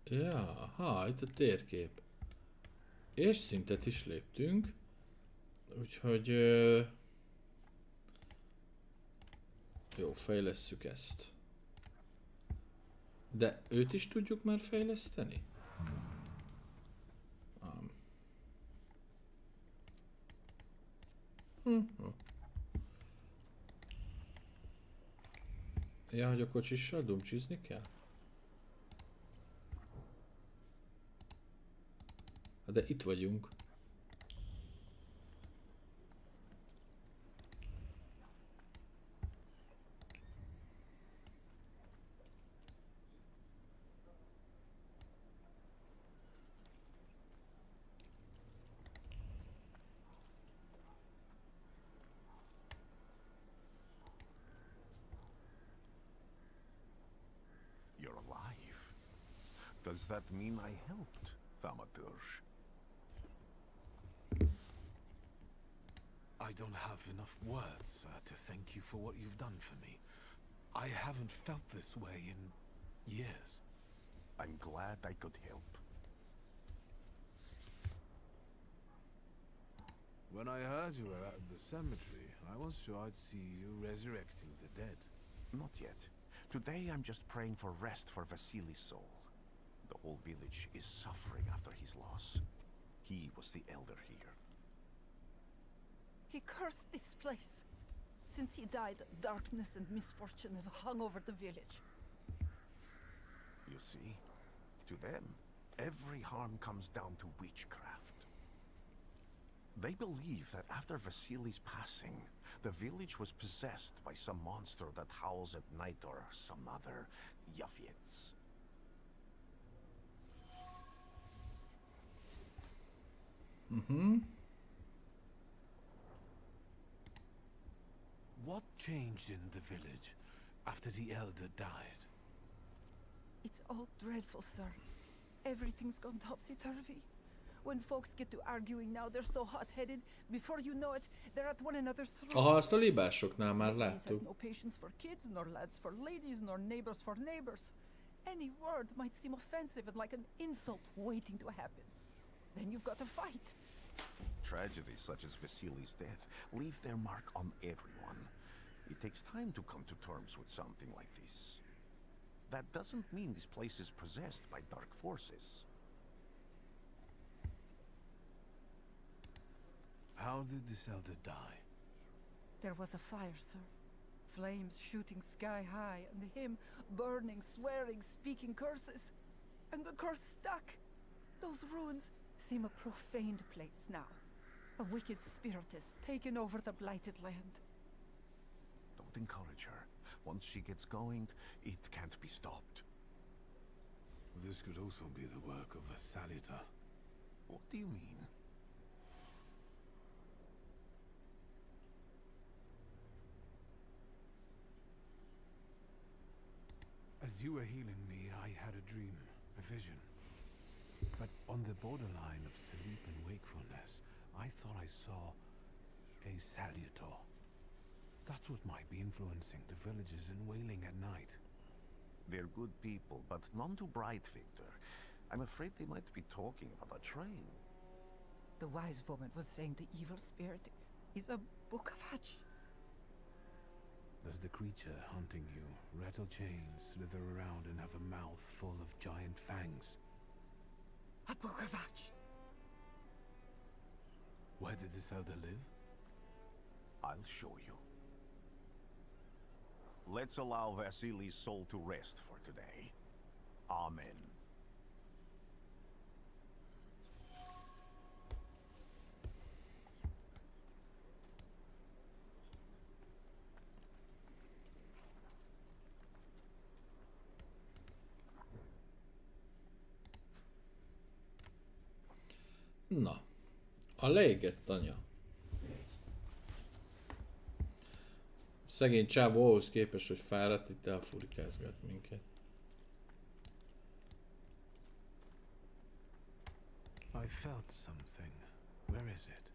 Ja, itt a térkép. És szintet is léptünk. Úgyhogy... Jó, fejlesszük ezt. De őt is tudjuk már fejleszteni? Ja, hogy a kocsissal dumcsizni kell? De itt vagyunk. You're alive. Does that mean I helped, Thaumaturge? I don't have enough words to thank you for what you've done for me. I haven't felt this way in years. I'm glad I could help. When I heard you were at the cemetery, I was sure I'd see you resurrecting the dead. Not yet. Today I'm just praying for rest for Vasily's soul. The whole village is suffering after his loss. He was the elder here. He cursed this place. Since he died, darkness and misfortune have hung over the village. You see? To them, every harm comes down to witchcraft. They believe that after Vasily's passing, the village was possessed by some monster that howls at night or some other Yafiets. What changed in the village after the elder died? It's all dreadful, sir. Everything's gone topsy-turvy. When folks get to arguing now, they're so hot-headed. Before you know it, they're at one another's throats. Aha, azt a libásoknál már Ladies have láttuk. no patience for kids, nor lads for ladies, nor neighbors for neighbors. Any word might seem offensive and like an insult waiting to happen. Then you've got to fight. Tragedies such as Vasily's death leave their mark on everyone. It takes time to come to terms with something like this. That doesn't mean this place is possessed by dark forces. How did this elder die? There was a fire, sir. Flames shooting sky high, and him burning, swearing, speaking curses. And the curse stuck. Those ruins seem a profaned place now. A wicked spirit has taken over the blighted land. Don't encourage her. Once she gets going, it can't be stopped. This could also be the work of a Salita. What do you mean? As you were healing me, I had a dream, a vision. But on the borderline of sleep and wakefulness, I thought I saw a Salutor. That's what might be influencing the villagers in Wailing at night. They're good people, but none too bright, Victor. I'm afraid they might be talking about a train. The wise woman was saying the evil spirit is a book of hatch. Does the creature hunting you rattle chains, slither around, and have a mouth full of giant fangs? A book of hatch. Where did this elder live? I'll show you. Let's allow Vasily's soul to rest for today. Amen. Na, a leégett anya. Szegény csávó ahhoz képest, hogy fáradt, itt elfurikázgat minket. I felt something. Where is it?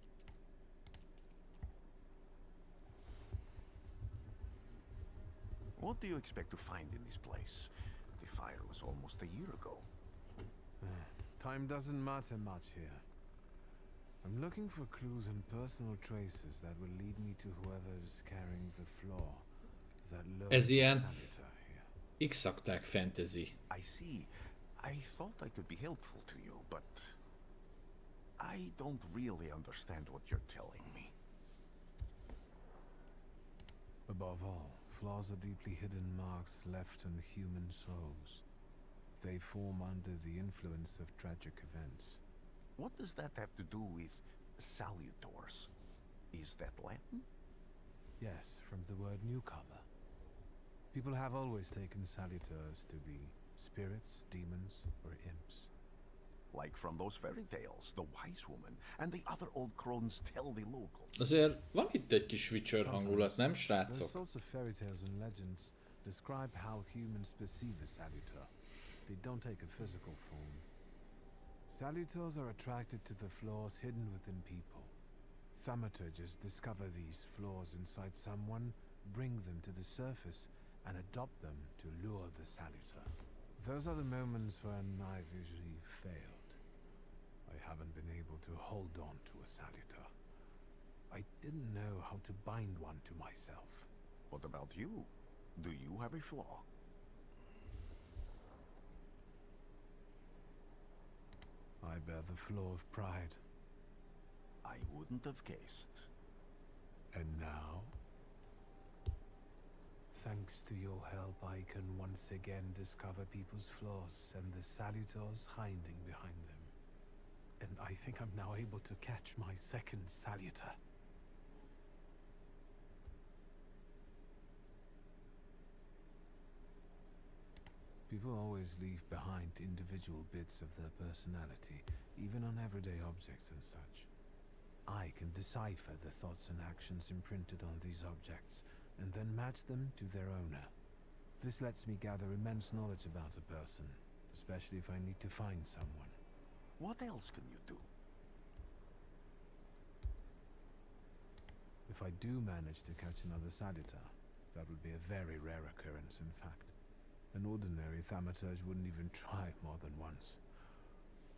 What do you expect to find in this place? The fire was almost a year ago. Time doesn't matter much here. I'm looking for clues and personal traces that will lead me to whoever's carrying the flaw that lures Ez the ilyen Salutator here. X-akták fantasy. I see. I thought I could be helpful to you, but I don't really understand what you're telling me. Above all, flaws are deeply hidden marks left on human souls. They form under the influence of tragic events. What does that have to do with salutors? Is that Latin? Yes, from the word newcomer. People have always taken salutors to be spirits, demons, or imps. Like from those fairy tales, the wise woman and the other old crones tell the locals. Azért van itt egy kis Witcher hangulat, nem Those srácok? sorts of fairy tales and legends describe how humans perceive a salutor. They don't take a physical form. Salutors are attracted to the flaws hidden within people. Thaumaturges discover these flaws inside someone, bring them to the surface, and adopt them to lure the salutor. Those are the moments when I've usually failed. I haven't been able to hold on to a salutor. I didn't know how to bind one to myself. What about you? Do you have a flaw? I bear the flaw of pride. I wouldn't have guessed. And now, thanks to your help, I can once again discover people's flaws and the salutors hiding behind them. And I think I'm now able to catch my second salutor. People always leave behind individual bits of their personality, even on everyday objects and such. I can decipher the thoughts and actions imprinted on these objects, and then match them to their owner. This lets me gather immense knowledge about a person, especially if I need to find someone. What else can you do? If I do manage to catch another salutor, that would be a very rare occurrence, in fact. An ordinary Thaumaturge wouldn't even try more than once.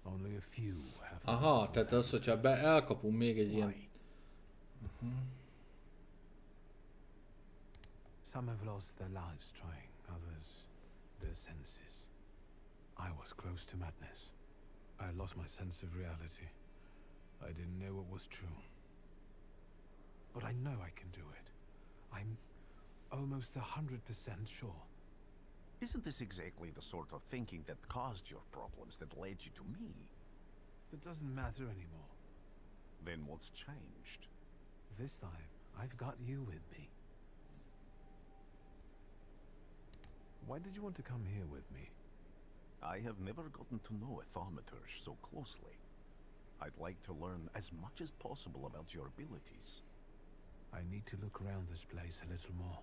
Only a few have. Aha, tehát az, hogyha elkapunk még egy ilyen... Some have lost their lives trying, others their senses. I was close to madness. I lost my sense of reality. I didn't know what was true. But I know I can do it. I'm almost 100% sure. Isn't this exactly the sort of thinking that caused your problems that led you to me? That doesn't matter anymore. Then what's changed? This time, I've got you with me. Why did you want to come here with me? I have never gotten to know a Thaumaturge so closely. I'd like to learn as much as possible about your abilities. I need to look around this place a little more.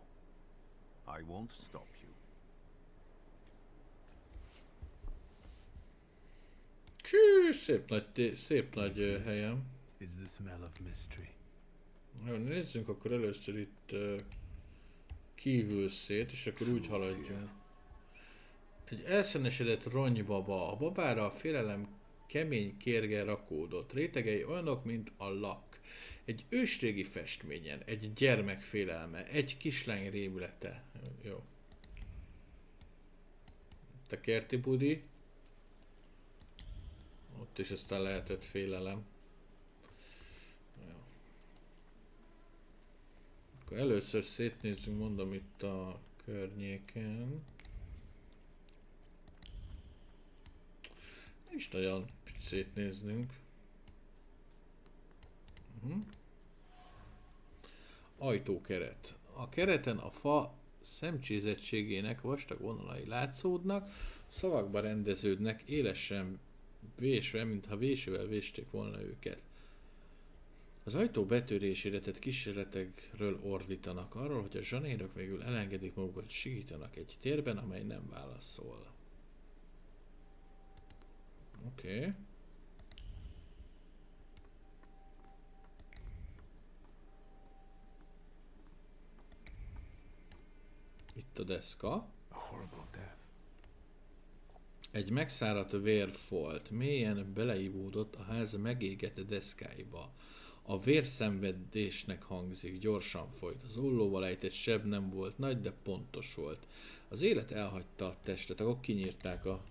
I won't stop you. Szép nagy helyem. It's the smell of mystery. Jó, nézzünk akkor először itt kívül szét, és akkor úgy haladjunk. Egy elszenesedett ronybaba. A babára a félelem kemény kérge rakódott. Rétegei olyanok, mint a lak. Egy ősrégi festményen, egy gyermek félelme, egy kislány rémülete. Jó. Itt a kerti budi. Ott is aztán lehetett félelem. Jó. Akkor először szétnézzünk, mondom, itt a környéken. Nincs nagyon szétnéznünk. Ajtókeret. A kereten a fa szemcsézettségének vastag vonalai látszódnak, szavakba rendeződnek élesen Vésve, mintha vésővel vésték volna őket. Az ajtó betörésére tett kísérletekről ordítanak, arról, hogy a zsanérok végül elengedik magukat, segítenek egy térben, amely nem válaszol. Oké. Itt a deszka. Egy megszáradt vérfolt mélyen beleivódott a ház megégett deszkáiba. A vérszenvedésnek hangzik, gyorsan folyt. Az ollóval ejtett seb nem volt nagy, de pontos volt. Az élet elhagyta a testet, akkor kinyírták a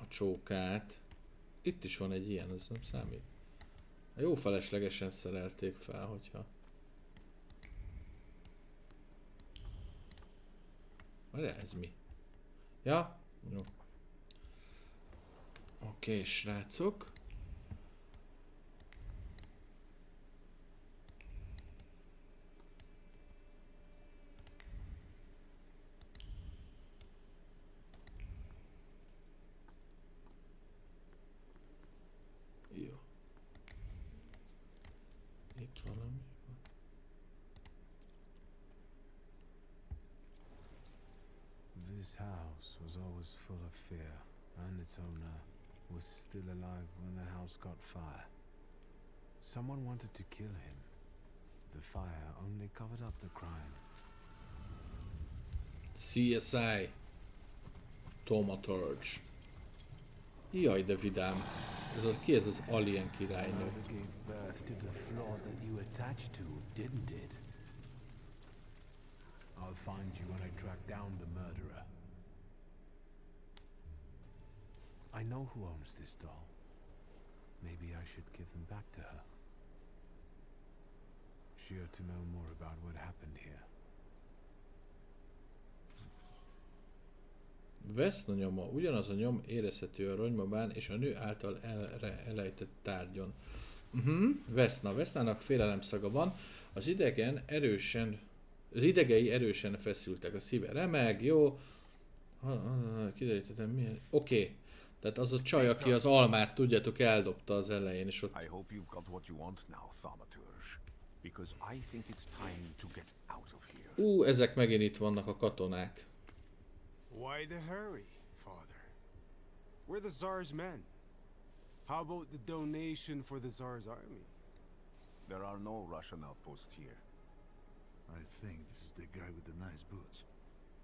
csókát. Itt is van egy ilyen, ez nem számít. Jó feleslegesen szerelték fel, hogyha... De ez mi? Ja? Jó. Oké, srácok. Jó. Itt valami. This house was always full of fear, and its owner was still alive when the house caught fire. Someone wanted to kill him. The fire only covered up the crime. CSI Thaumaturge. Jaj, de vidám. Ez az, ki ez az alien királynő? Murder gave birth to the flaw that you attached to, didn't it? I'll find you when I track down the murderer. I know who owns this doll. Maybe I should give them back to her. She ought to know more about what happened here. Veszna nyoma. Ugyanaz a nyom érezhető a ronymabán és a nő által elejtett tárgyon. Veszna. Vesznának félelemszaga van. Az idegei erősen feszültek. A szíve remeg, jó. Kiderítettem milyen. Oké. Tehát az a csaj, aki az almát, tudjátok, eldobta az elején, és ott... I hope you've got what you want now, Thaumaturge, because I think it's time to get out of here. Ezek megint itt vannak a katonák. Why the hurry, father? We're the Tsar's men. How about the donation for the Tsar's army? There are no Russian outposts here. I think this is the guy with the nice boots.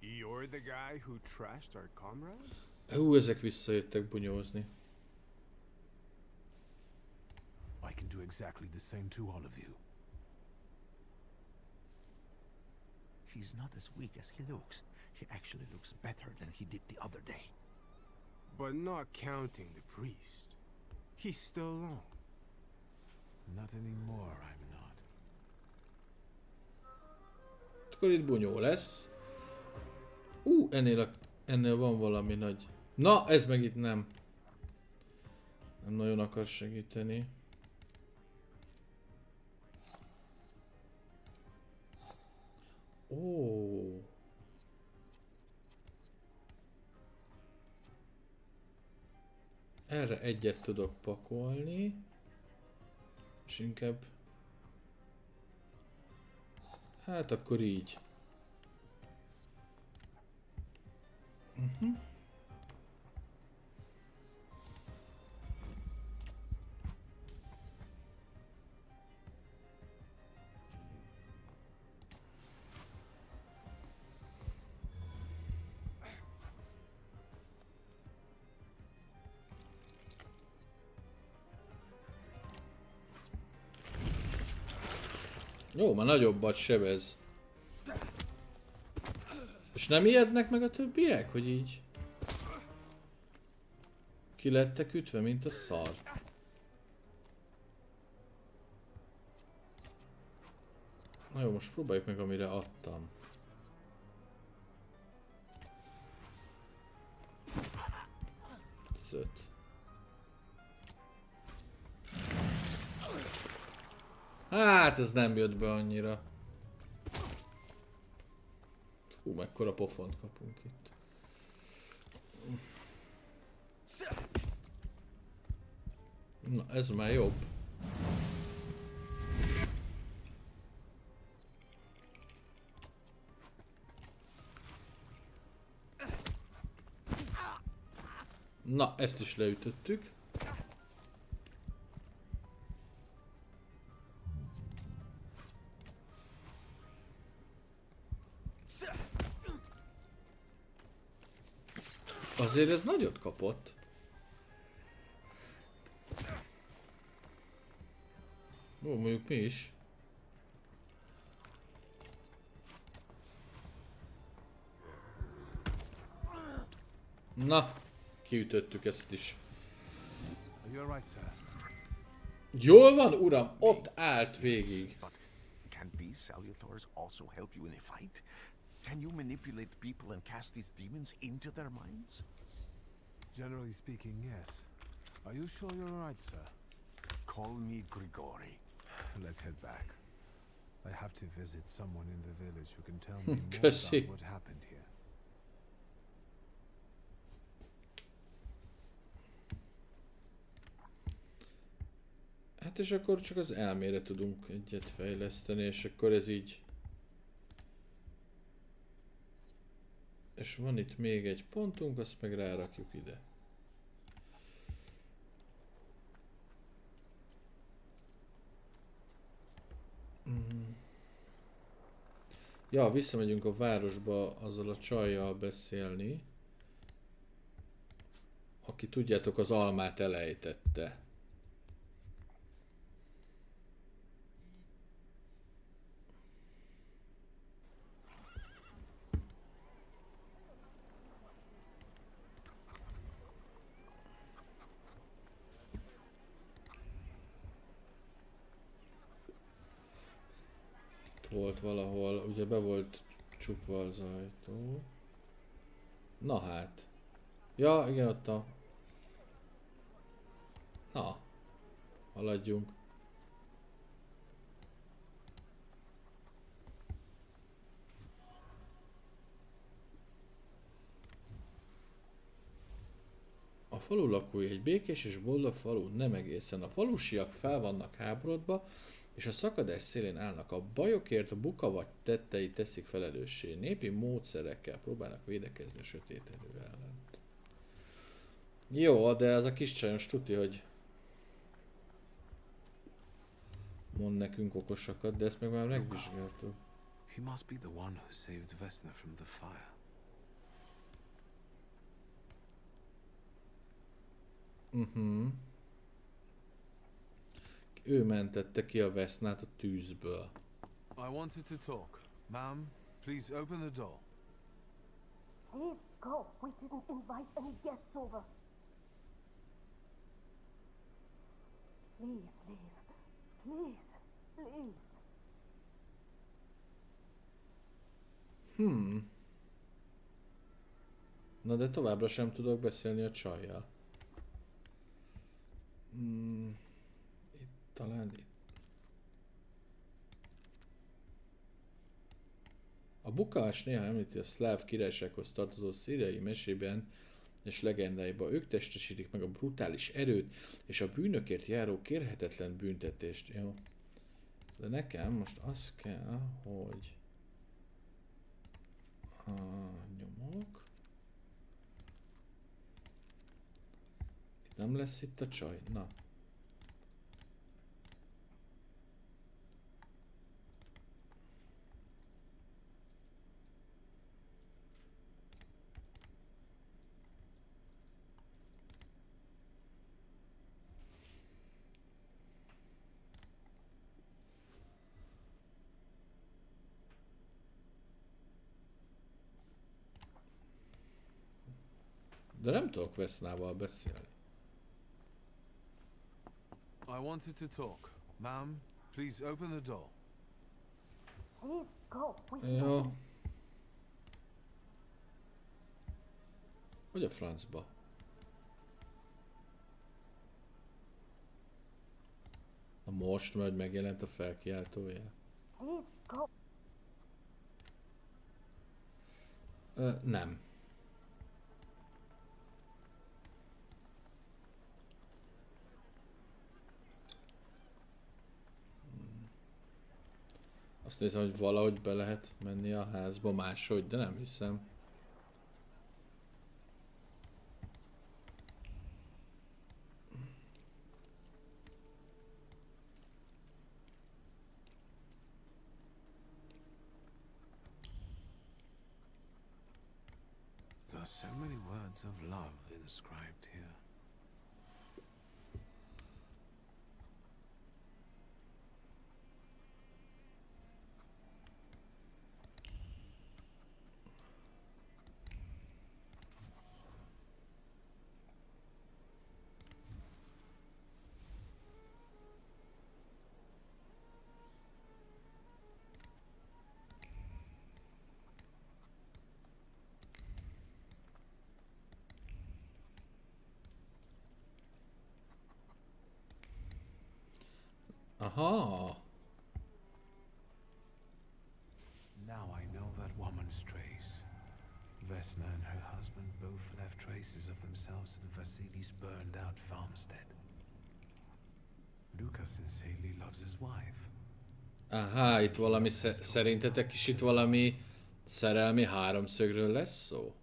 You're the guy who trashed our comrades? Ezek visszajöttek bunyózni. I can do exactly the same to all of you. He's not as weak as he looks. He actually looks better than he did the other day. But not counting the priest. He's still alone. Not anymore, I'm not. Akkor itt bunyó lesz. Ennél van valami nagy. Na, ez meg itt nem. Nem nagyon akar segíteni. Erre egyet tudok pakolni. És inkább... Hát akkor így. Jó, már nagyobbat sebez. És nem ijednek meg a többiek, hogy így ki lettek ütve, mint a szar. Na jó, most próbáljuk meg, amire adtam. Ez 5. Hát ez nem jött be annyira. Mekkora pofont kapunk itt. Na, ez már jobb. Na, ezt is leütöttük. Azért ez nagyot kapott. Ó, mondjuk mi is. Na, kiütöttük ezt is. Jól van, uram, ott állt végig. Can these salutars also help you in a fight? Can you manipulate people and cast these demons into their minds? Generally speaking, yes. Are you sure you're right, sir? Call me Grigori. Let's head back. I have to visit someone in the village who can tell me more about what happened here. Hát és akkor csak az elmére tudunk egyet fejleszteni, és akkor ez így... És van itt még egy pontunk, azt meg rárakjuk ide. Ja, visszamegyünk a városba azzal a csajjal beszélni, aki tudjátok az almát elejtette. Volt valahol, ugye be volt csukva az ajtó. Na hát. Ja, igen, ott a... Na. Haladjunk. A falu lakói egy békés és boldog falu, nem egészen. A falusiak fel vannak háborodva, és a szakadás szélén állnak. A bajokért a buka vagy tettei teszik felelőssé. Népi módszerekkel próbálnak védekezni a sötét erő ellen. Jó, de az a kis csajos tuti, hogy mond nekünk okosakat, de ezt meg már megvizsgáltuk. He must be the one who saved Vesna from the fire. Ő mentette ki a Vesnát a tűzből. I wanted to talk. Ma'am, please open the door. Please go. We didn't invite any guests over. Please leave. Please, please. Na de továbbra sem tudok beszélni a csajjal. Itt talán itt. A bukás néha említi a szláv királysághoz tartozó szíriai mesében és legendáiban. Ők testesítik meg a brutális erőt és a bűnökért járó kérhetetlen büntetést. Jó. De nekem most az kell, hogy nyomok. Itt nem lesz itt a csaj. Na. De nem tudok Vesnával beszélni. I wanted to talk. Ma'am, please open the door. Please go. Jó. Hogy a francba? Na most, mert megjelent a felkiáltója. Please go. Nem. Azt nézem, hogy valahogy be lehet menni a házba máshogy, de nem hiszem. There are so many words of love inscribed here. Aha! Now I know that woman's trace. Vesna and her husband both left traces of themselves at Vasily's burned out farmstead. Luca sincerely loves his wife. Aha, itt valami szerintetek is itt valami szerelmi háromszögről lesz szó?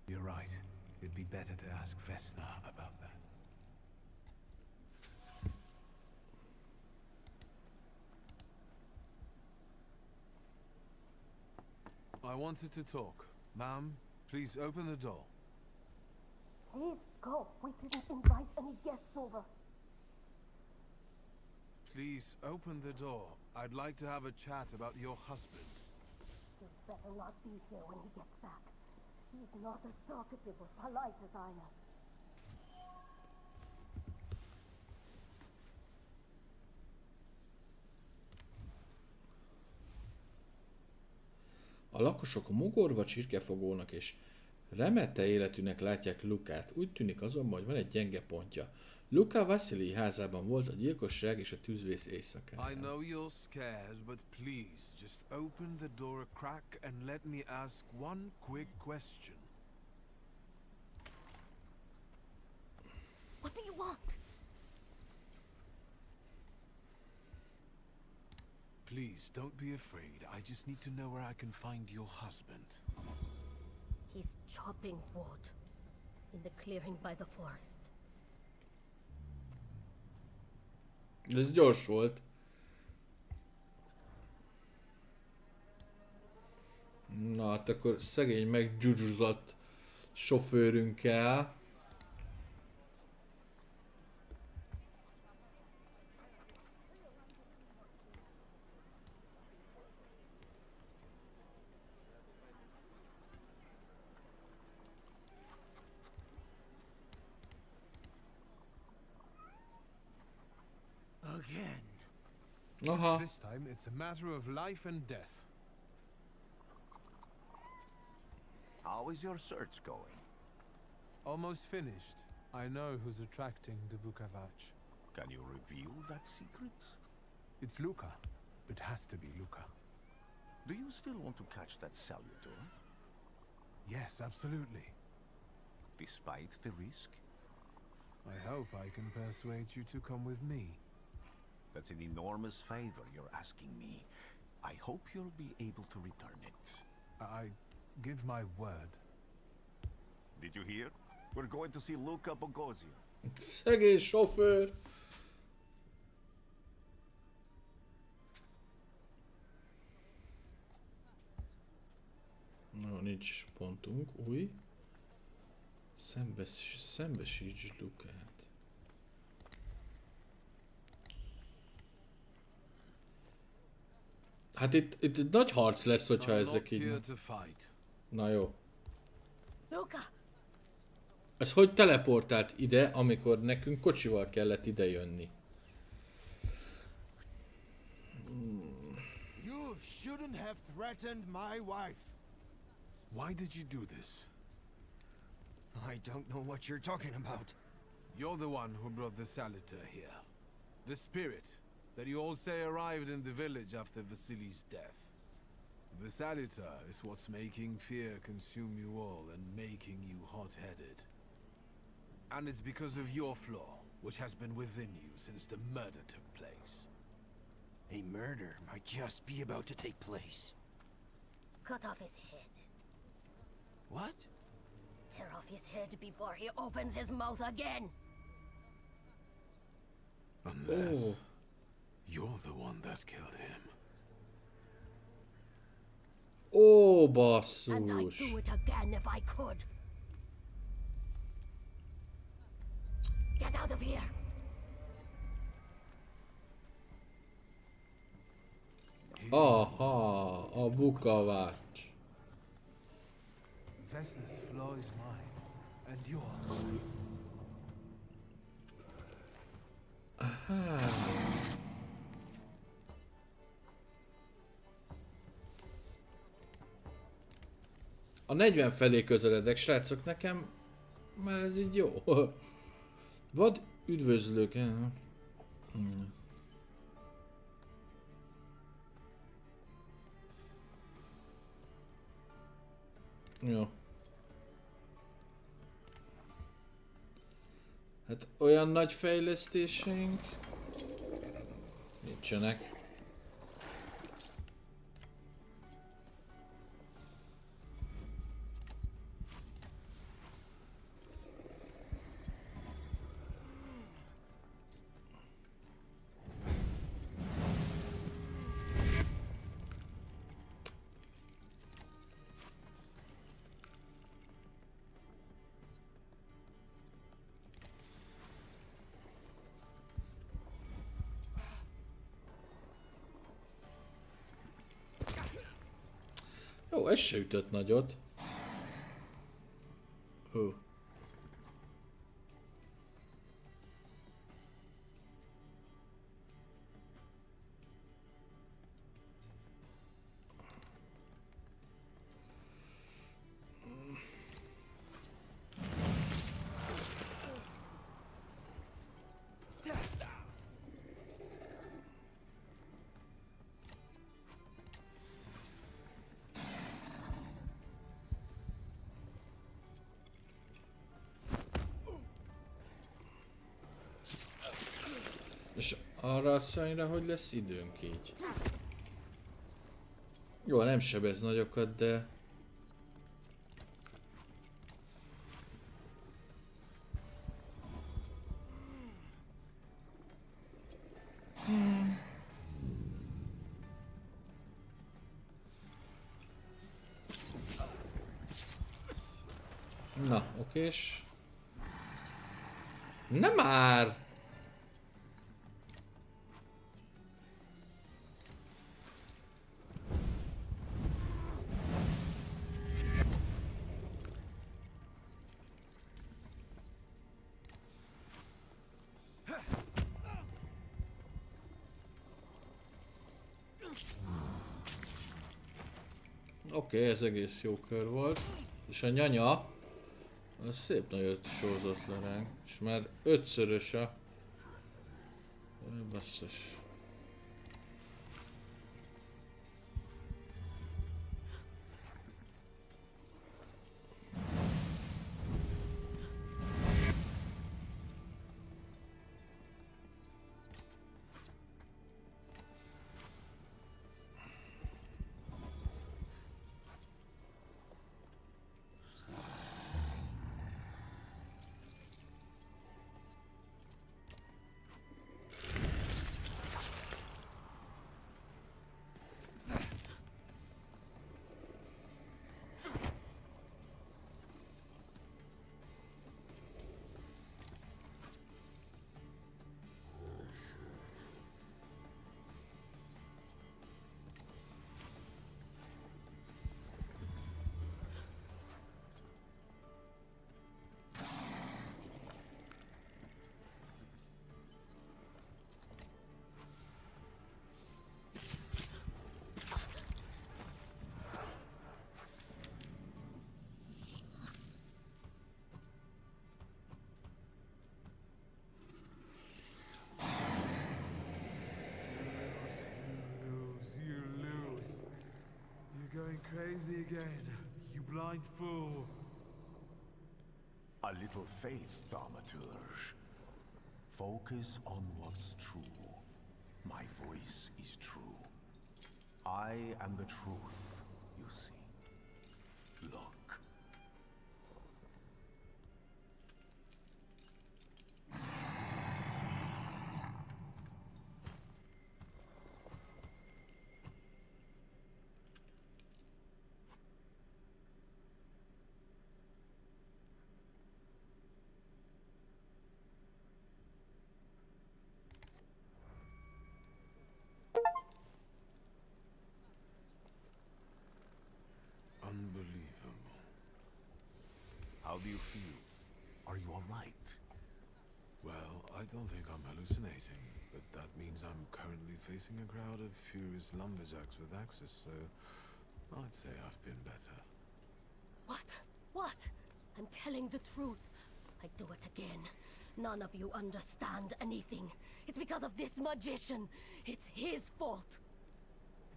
You're right. It'd be better to ask Vesna about that. I wanted to talk. Ma'am, please open the door. Please go. We didn't invite any guests over. Please open the door. I'd like to have a chat about your husband. He'd better not be here when he gets back. He's not as talkative or polite as I am. A lakosok mogorva csirkefogónak és remete életűnek látják Lukát, úgy tűnik azonban, hogy van egy gyenge pontja. Luca Vasily házában volt a gyilkosság és a tűzvész éjszakáján. I know you're scared, but please just open the door a crack and let me ask one quick question. What do you want? Please, don't be afraid. I just need to know where I can find your husband. He's chopping wood in the clearing by the forest. Ez gyors volt. Na hát akkor szegény megdzsuzsuzott sofőrünkkel. Again. This time it's a matter of life and death. How is your search going? Almost finished. I know who's attracting the Bukavach. Can you reveal that secret? It's Luca. It has to be Luca. Do you still want to catch that Salutor? Yes, absolutely. Despite the risk? I hope I can persuade you to come with me. That's an enormous favor you're asking me. I hope you'll be able to return it. I give my word. Did you hear? We're going to see Luca Bogosian. Szegény sofőr! No, nincs pontunk. Új. Szembesíts Lukát. Hát itt nagy harc lesz, hogyha ezek így... Na jó. Luca! Ez hogy teleportált ide, amikor nekünk kocsival kellett ide jönni? You shouldn't have threatened my wife. Why did you do this? I don't know what you're talking about. You're the one who brought the Salutor here. The spirit that you all say arrived in the village after Vasily's death. The Salutor is what's making fear consume you all and making you hot-headed. And it's because of your flaw, which has been within you since the murder took place. A murder might just be about to take place. Cut off his head. What? Tear off his head before he opens his mouth again. Unless you're the one that killed him. Ó, And I'd basszus. do it again if I could. Get out of here. Aha, a bukavács. Vesna's flaw is mine, and yours. Aha. A 40 felé közeledek, srácok, nekem már ez így jó. Vad üdvözlök. Jó. Hát olyan nagy fejlesztéseink nincsenek. Jó, ez se ütött nagyot. Hú. És arra a szányra, hogy lesz időnk így. Jó, nem sebez nagyokat, de... Na, okés. Nem már! Oké, ez egész jó kör volt. És a nyanya, az szép nagyot sózott le ránk. És már 5-szörös a... Basszus. Going crazy again, you blind fool. A little faith, Thaumaturge. Focus on what's true. My voice is true. I am the truth, you see. Look. Unbelievable. How do you feel? Are you all right? Well, I don't think I'm hallucinating, but that means I'm currently facing a crowd of furious lumberjacks with axes, so I'd say I've been better. What? What? I'm telling the truth. I do it again. None of you understand anything. It's because of this magician. It's his fault.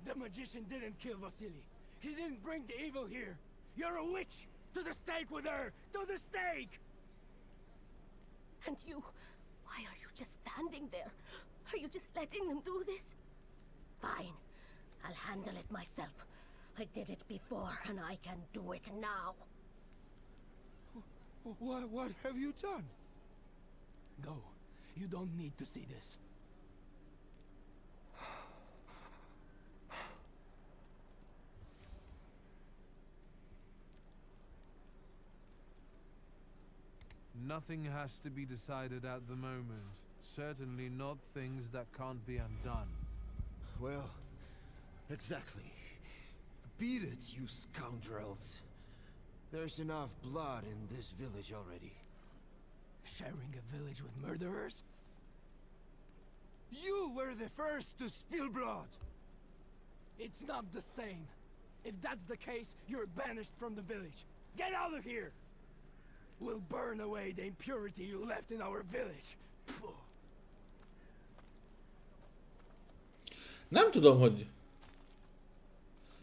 The magician didn't kill Vasily. He didn't bring the evil here. You're a witch! To the stake with her! To the stake! And you... why are you just standing there? Are you just letting them do this? Fine. I'll handle it myself. I did it before, and I can do it now. What have you done? Go. You don't need to see this. Nothing has to be decided at the moment. Certainly not things that can't be undone. Well, exactly. Beat it, you scoundrels. There's enough blood in this village already. Sharing a village with murderers? You were the first to spill blood! It's not the same. If that's the case, you're banished from the village. Get out of here! We'll burn away the impurity you left in our village. Nem tudom, hogy...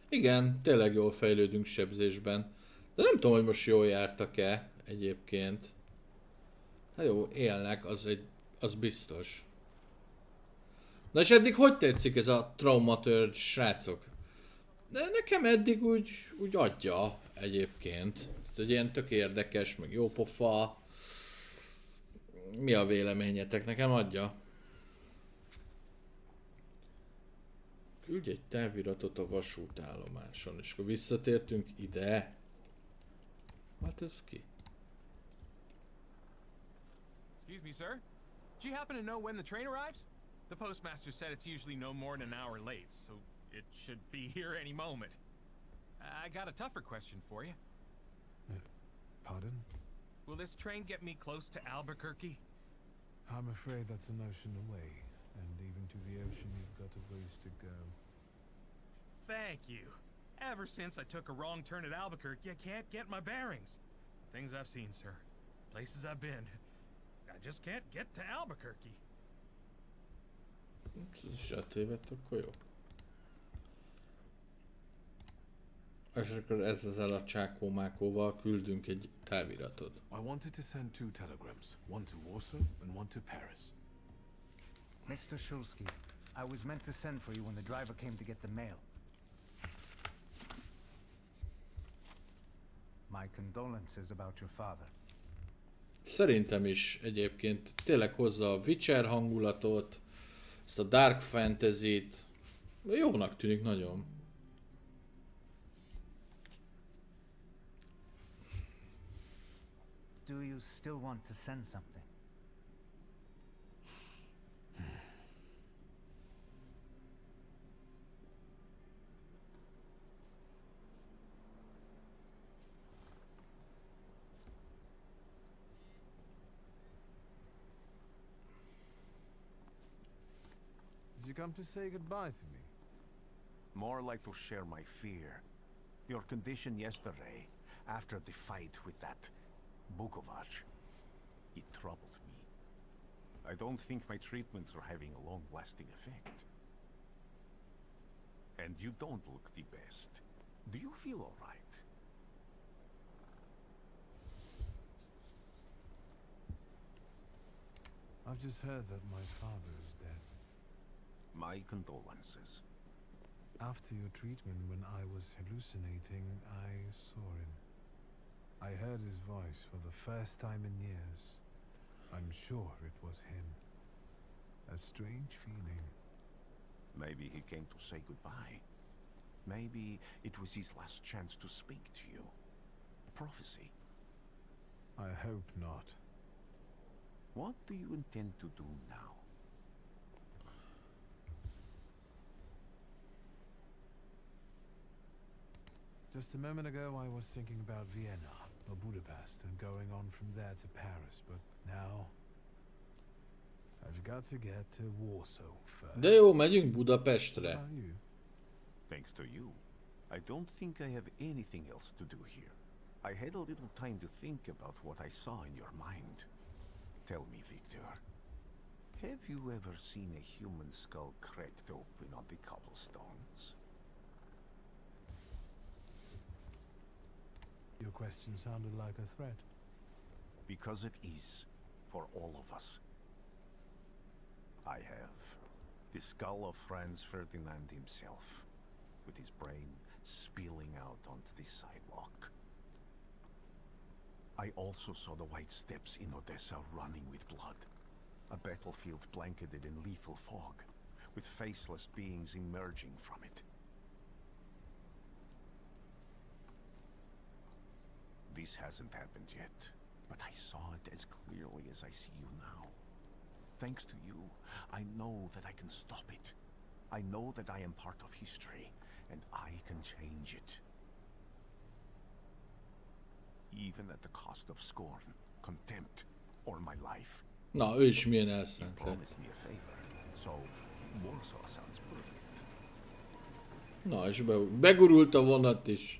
Igen, tényleg jól fejlődünk sebzésben. De nem tudom, hogy most jól jártak-e egyébként. Hát jó, élnek, az biztos. Na és eddig hogy tetszik ez a Thaumaturge, srácok? De nekem eddig úgy adja egyébként. Tehát, ilyen tök érdekes, meg jó pofa. Mi a véleményetek? Nekem adja. Küldj egy táviratot a vasútállomáson, és akkor visszatértünk ide. Hát ez ki? Excuse me, sir. Do you happen to know when the train arrives? The postmaster said it's usually no more than an hour late, so it should be here any moment. I got a tougher question for you. Pardon? Will this train get me close to Albuquerque? I'm afraid that's an ocean away, and even to the ocean you've got a ways to go. Thank you. Ever since I took a wrong turn at Albuquerque, I can't get my bearings. Things I've seen, sir. Places I've been. I just can't get to Albuquerque. És eltévedt, akkor jó. És akkor ezzel a csákómákóval küldünk egy táviratot. I wanted to send 2 telegrams, one to Warsaw and one to Paris. Mr. Shulsky, I was meant to send for you when the driver came to get the mail. My condolences about your father. Szerintem is egyébként tényleg hozza a Witcher hangulatot, ezt a Dark Fantasy-t. Jónak tűnik nagyon. Do you still want to send something? Did you come to say goodbye to me? More like to share my fear. Your condition yesterday, after the fight with that Bukovac, it troubled me. I don't think my treatments are having a long-lasting effect. And you don't look the best. Do you feel all right? I've just heard that my father is dead. My condolences. After your treatment, when I was hallucinating, I saw him. I heard his voice for the first time in years. I'm sure it was him. A strange feeling. Maybe he came to say goodbye. Maybe it was his last chance to speak to you. A prophecy. I hope not. What do you intend to do now? Just a moment ago, I was thinking about Vienna or Budapest and going on from there to Paris, but now I've got to get to Warsaw first. De jó, megyünk Budapestre. What about you? Thanks to you, I don't think I have anything else to do here. I had a little time to think about what I saw in your mind. Tell me, Victor, have you ever seen a human skull cracked open on the cobblestones? Your question sounded like a threat. Because it is, for all of us. I have. The skull of Franz Ferdinand himself, with his brain spilling out onto the sidewalk. I also saw the white steps in Odessa running with blood. A battlefield blanketed in lethal fog, with faceless beings emerging from it. This hasn't happened yet, but I saw it as clearly as I see you now. Thanks to you, I know that I can stop it. I know that I am part of history, and I can change it. Even at the cost of scorn, contempt, or my life. Na, ő is milyen elszánt lett. Promise me a favor, so Warsaw sounds perfect. Na, és begurult a vonat is.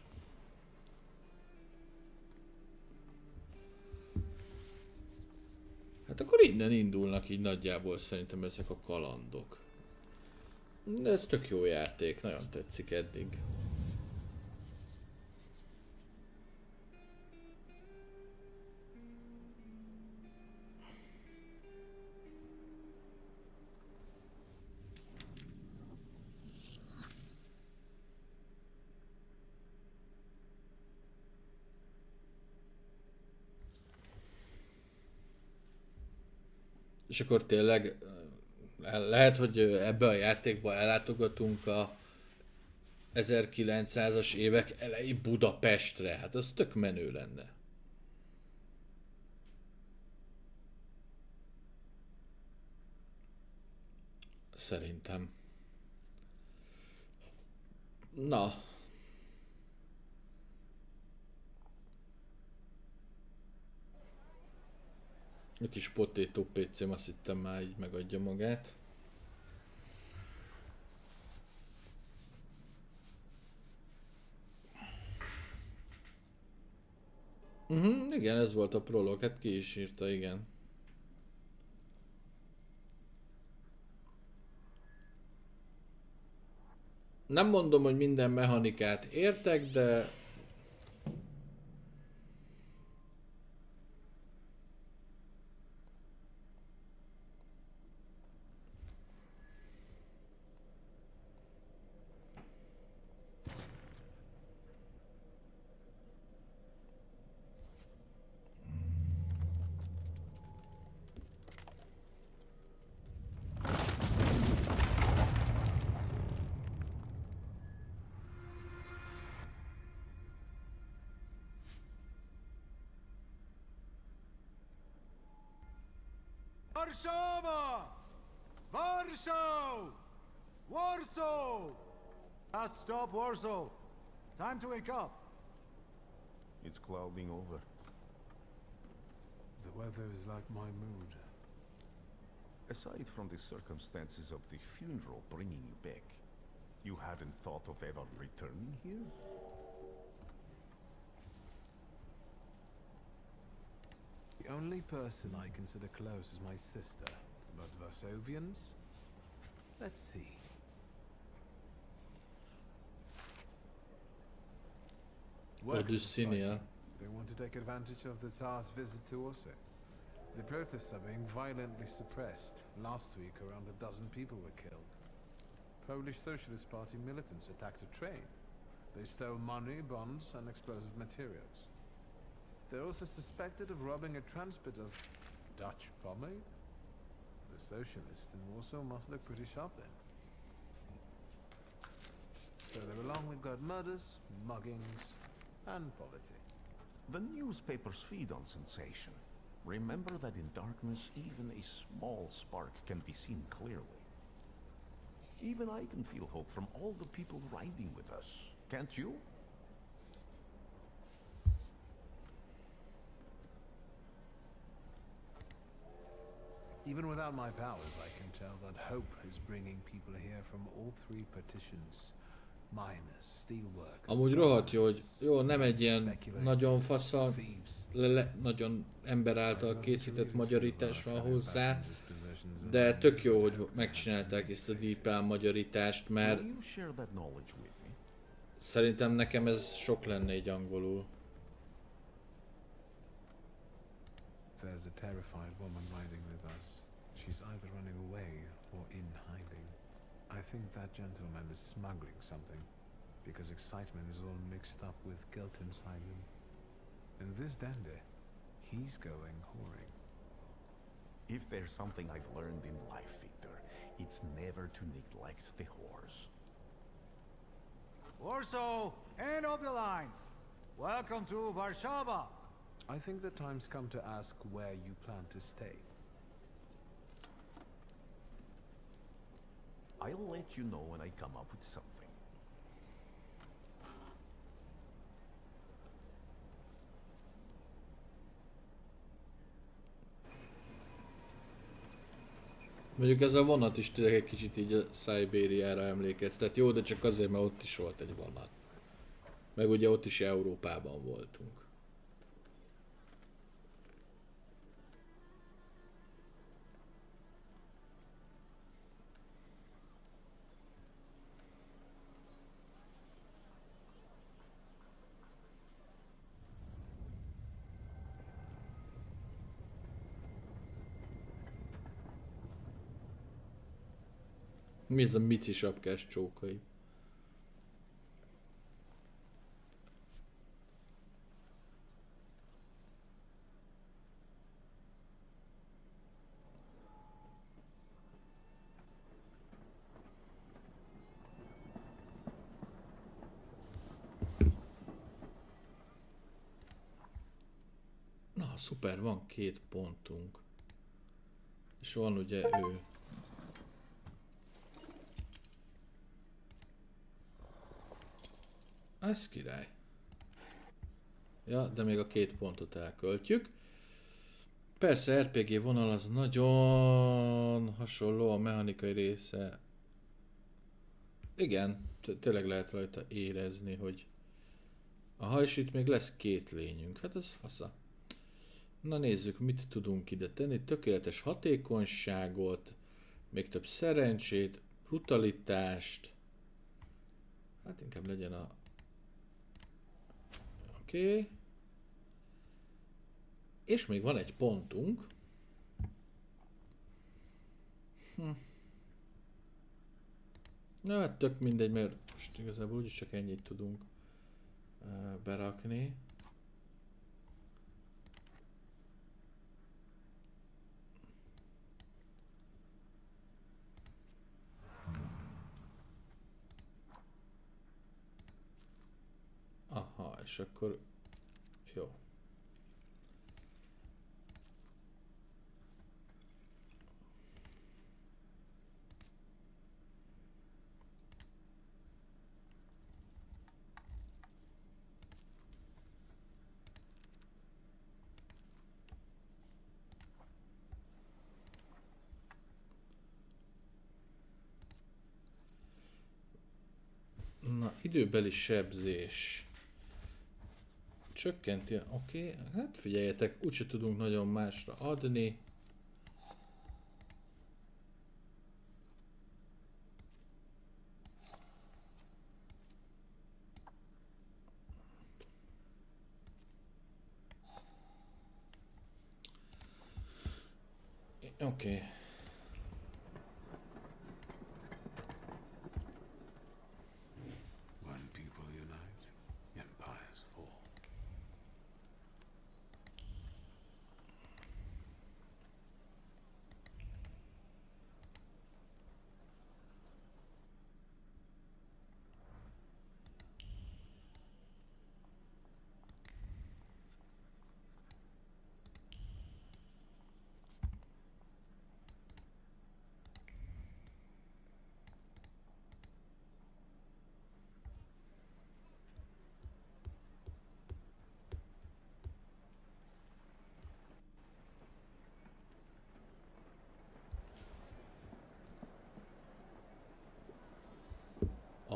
Hát akkor innen indulnak így nagyjából szerintem ezek a kalandok. De ez tök jó játék, nagyon tetszik eddig. És akkor tényleg lehet, hogy ebbe a játékba ellátogatunk a 1900-as évek elejé Budapestre. Hát az tök menő lenne. Szerintem. Na. A kis potato PC-m azt hittem már így megadja magát. Igen, ez volt a prolog, hát ki is írta, igen. Nem mondom, hogy minden mechanikát értek, de... Warszawa! Warsaw! Warsaw! Last stop, Warsaw. Time to wake up. It's clouding over. The weather is like my mood. Aside from the circumstances of the funeral bringing you back, you hadn't thought of ever returning here? The only person I consider close is my sister, but Varsovians? Let's see. Odyssenia. They want to take advantage of the Tsar's visit to Warsaw. The protests are being violently suppressed. Last week, around a dozen people were killed. Polish Socialist Party militants attacked a train. They stole money, bonds, and explosive materials. They're also suspected of robbing a transport of Dutch pomade. The socialists in Warsaw must look pretty sharp then. Further along, we've got murders, muggings, and poverty. The newspapers feed on sensation. Remember that in darkness, even a small spark can be seen clearly. Even I can feel hope from all the people riding with us. Can't you? Even without my powers, I can tell that hope is bringing people here from all three petitions. Miners, steelworkers. Amúgy rohadt jó, hogy jó, nem egy ilyen nagyon fasza, nagyon ember által készített magyarítás van hozzá, de tök jó, hogy megcsinálták ezt a DeepL magyarítást, mert szerintem nekem ez sok lenne így angolul. There's a terrified woman riding with us. She's either running away or in hiding. I think that gentleman is smuggling something, because excitement is all mixed up with guilt inside him. And this dandy, he's going whoring. If there's something I've learned in life, Victor, it's never to neglect the horse. Warsaw, end of the line. Welcome to Warszawa. I think the time's come to ask where you plan to stay. I'll let you know when I come up with something. Mondjuk ez a vonat is tényleg egy kicsit így a Szibériára emlékeztet. Jó, de csak azért, mert ott is volt egy vonat. Meg ugye ott is Európában voltunk. Mi ez a mici sapkás csókai? Na, szuper, van 2 pontunk. És van ugye ő. Ez király. Ja, de még a 2 pontot elköltjük. Persze RPG vonal az nagyon hasonló a mechanikai része. Igen, tényleg lehet rajta érezni, hogy aha, és itt még lesz 2 lényünk. Hát ez fasza. Na nézzük, mit tudunk ide tenni. Tökéletes hatékonyságot, még több szerencsét, brutalitást. Hát inkább legyen a... Oké. És még van egy pontunk. Na hát tök mindegy, mert most igazából úgyis csak ennyit tudunk berakni. Aha, és akkor jó. Na, időbeli sebzés. Csökkenti, oké. Hát figyeljetek, úgyse tudunk nagyon másra adni. Oké.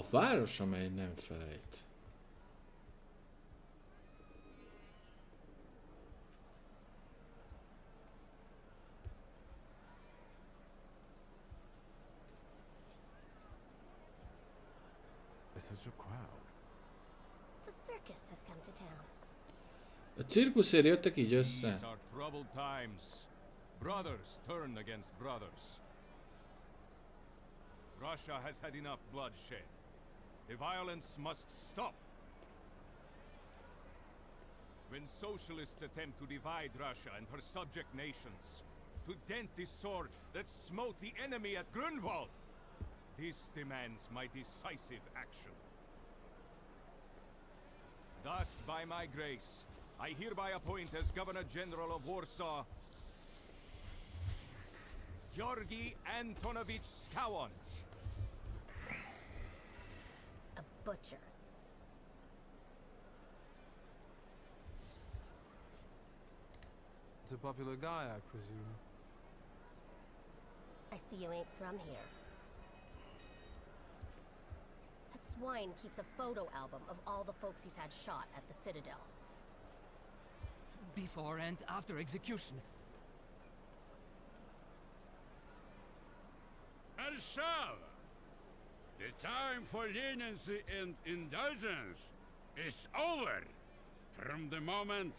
város, amely nem felejt. Such a crowd. The circus has come to town. A cirkuszért jöttek így össze? These are troubled times. Brothers turn against brothers. Russia has had enough bloodshed. The violence must stop. When socialists attempt to divide Russia and her subject nations, to dent the sword that smote the enemy at Grunwald, this demands my decisive action. Thus, by my grace, I hereby appoint as Governor General of Warsaw Georgi Antonovich Skowon. A butcher. It's a popular guy, I presume. I see you ain't from here. That swine keeps a photo album of all the folks he's had shot at the Citadel. Before and after execution. Warszawa! The time for leniency and indulgence is over. From the moment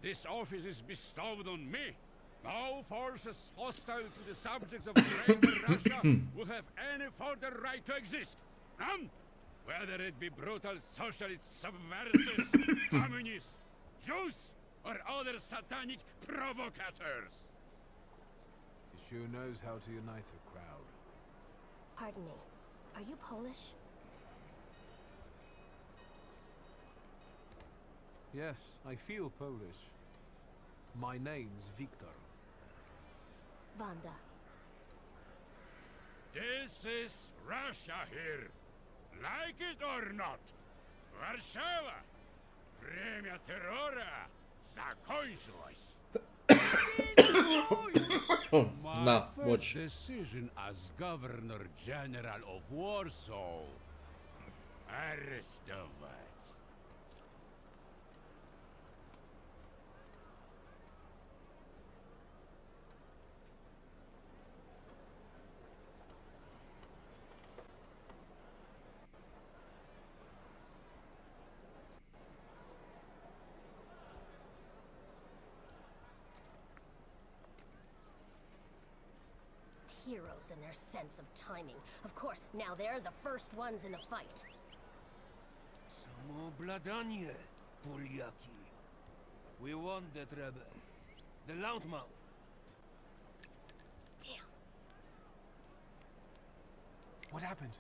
this office is bestowed on me, no forces hostile to the subjects of Greater Russia will have any further right to exist. None! Whether it be brutal socialist subversives, communists, Jews, or other satanic provocators. He sure knows how to unite a crowd. Pardon me. Are you Polish? Yes, I feel Polish. My name's Victor. Wanda. This is Russia here. Like it or not. Warszawa. Время террора закончилось. My first decision as Governor General of Warsaw. Arrestować. Heroes in their sense of timing. Of course, now they're the first ones in the fight. Samobladanie, Polyaki. We won that rebel. The Loudmouth. Damn. What happened?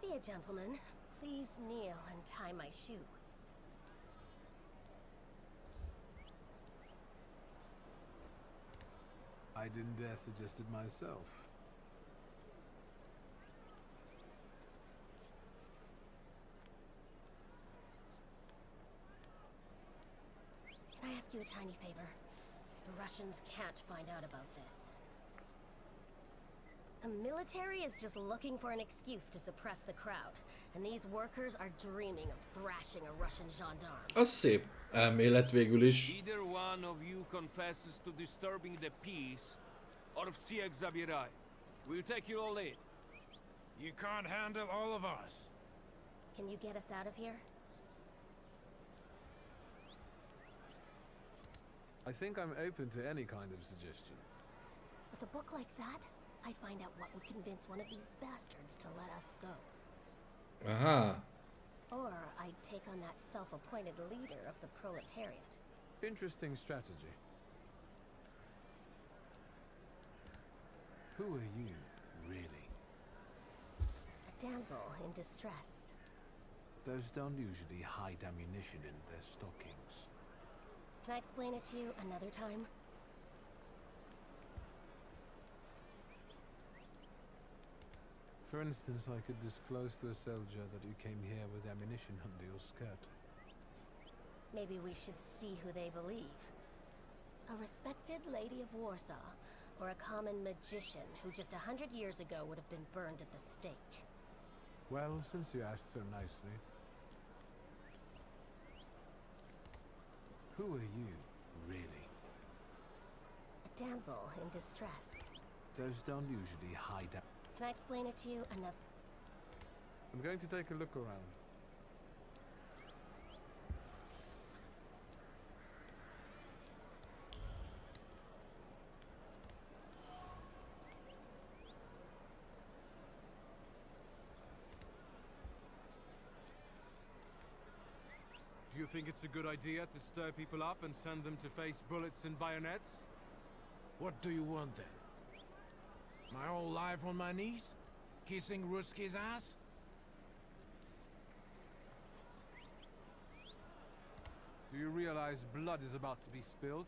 Be a gentleman. Please kneel and tie my shoe. I didn't dare suggest it myself. Can I ask you a tiny favor? The Russians can't find out about this. The military is just looking for an excuse to suppress the crowd, and these workers are dreaming of thrashing a Russian gendarme. Az szép elmélet végül is. Either one of you confesses to disturbing the peace, or всех забирай. We'll take you all in. You can't handle all of us. Can you get us out of here? I think I'm open to any kind of suggestion. With a book like that, I'd find out what would convince one of these bastards to let us go. Aha. Or I'd take on that self-appointed leader of the proletariat. Interesting strategy. Who are you, really? A damsel in distress. Those don't usually hide ammunition in their stockings. Can I explain it to you another time? For instance, I could disclose to a soldier that you came here with ammunition under your skirt. Maybe we should see who they believe. A respected lady of Warsaw, or a common magician who just 100 years ago would have been burned at the stake. Well, since you asked so nicely. Who are you, really? A damsel in distress. Those don't usually hide out. Can I explain it to you another? I'm going to take a look around. Do you think it's a good idea to stir people up and send them to face bullets and bayonets? What do you want then? My whole life on my knees? Kissing Ruski's ass? Do you realize blood is about to be spilled?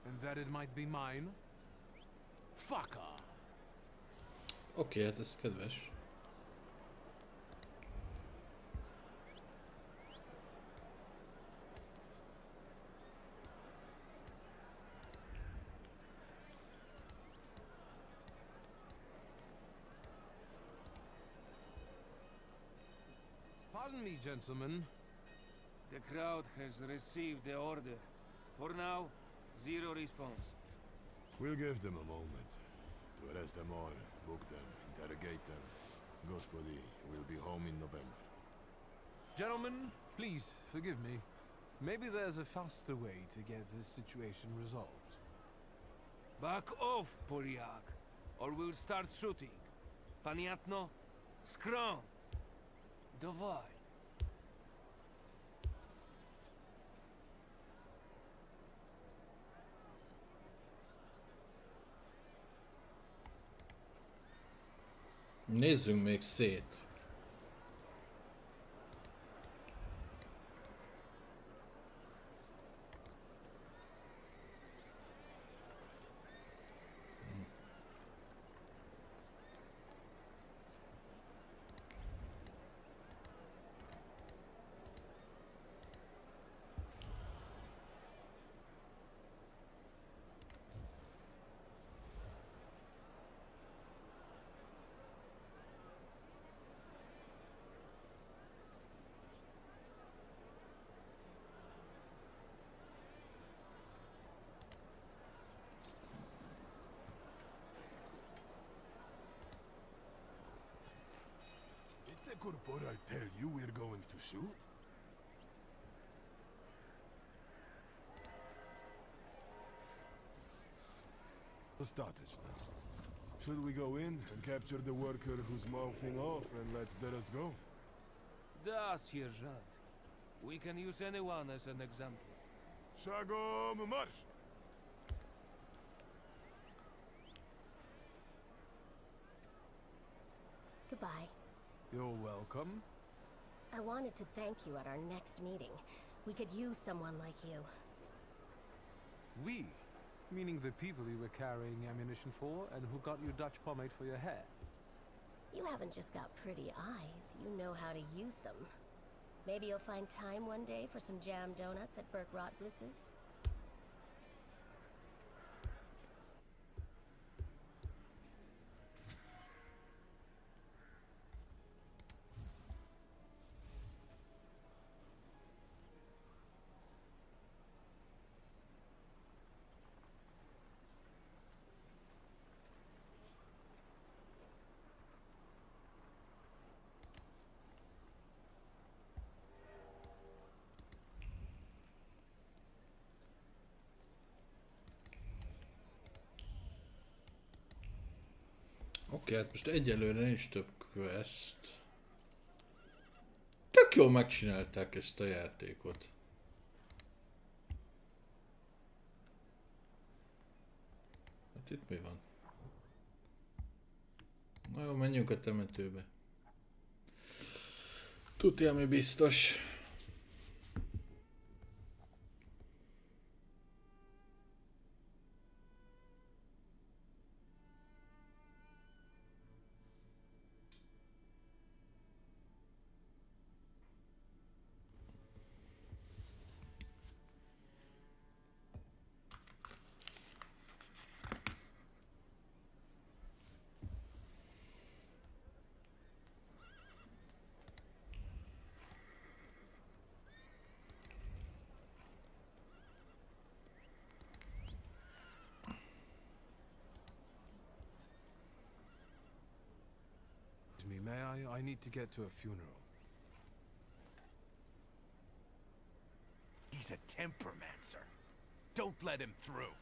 And that it might be mine? Fuck off! Oké, hát ez kedves. Pardon me, gentlemen. The crowd has received the order. For now, zero response. We'll give them a moment to arrest them all, book them, interrogate them. Господи, we'll be home in November. Gentlemen, please forgive me. Maybe there's a faster way to get this situation resolved. Back off, Polyak, or we'll start shooting. Paniatno, scrum. Давай. Nézzünk még szét. Did the corporal tell you we're going to shoot? Достаточно. Should we go in and capture the worker who's mouthing off and let us go? Da, Sergeant. We can use anyone as an example. Шагом марш! Goodbye. You're welcome. I wanted to thank you at our next meeting. We could use someone like you. We? Meaning the people you were carrying ammunition for and who got you Dutch pomade for your hair. You haven't just got pretty eyes, you know how to use them. Maybe you'll find time one day for some jam donuts at Burkrot Blitz's? Oké, hát most egyelőre nincs több quest. Tök jól megcsinálták ezt a játékot. Hát itt mi van? Na jó, menjünk a temetőbe. Tuti, ami biztos. I need to get to a funeral. He's a tempermancer. Don't let him through.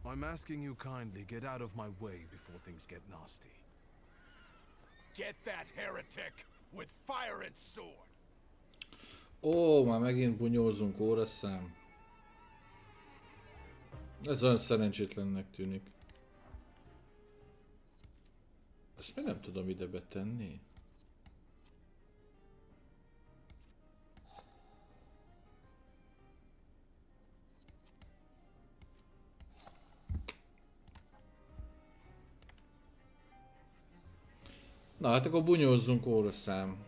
I'm asking you kindly, get out of my way before things get nasty. Get that heretic with fire and sword. Ó, már megint bunyózunk, óraszám. Ez olyan szerencsétlennek tűnik. Ezt még nem tudom ide betenni. Na hát akkor bunyózzunk, óraszám.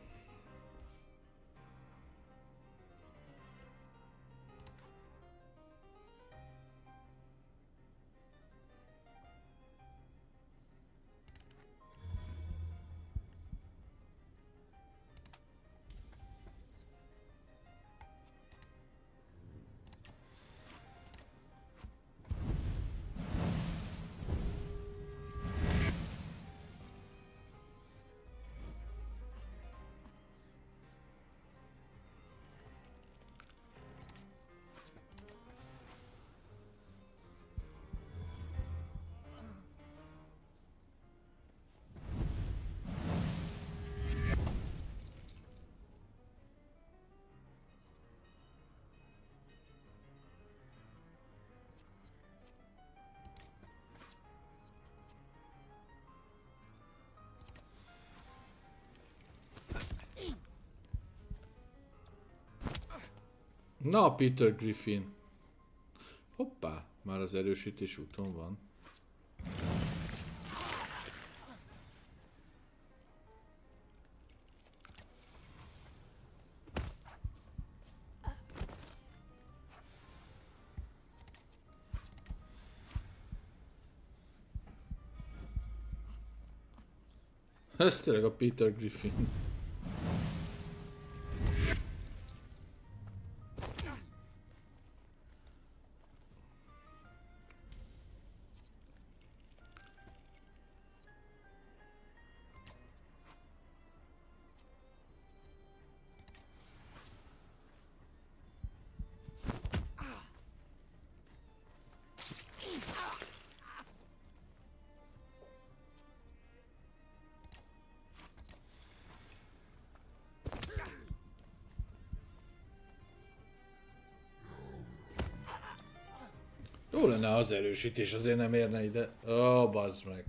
Na, Peter Griffin. Hoppá, már az erősítés úton van. Ez tényleg a Peter Griffin. Jó lenne az erősítés, azért nem érne ide. Ó, bazd meg.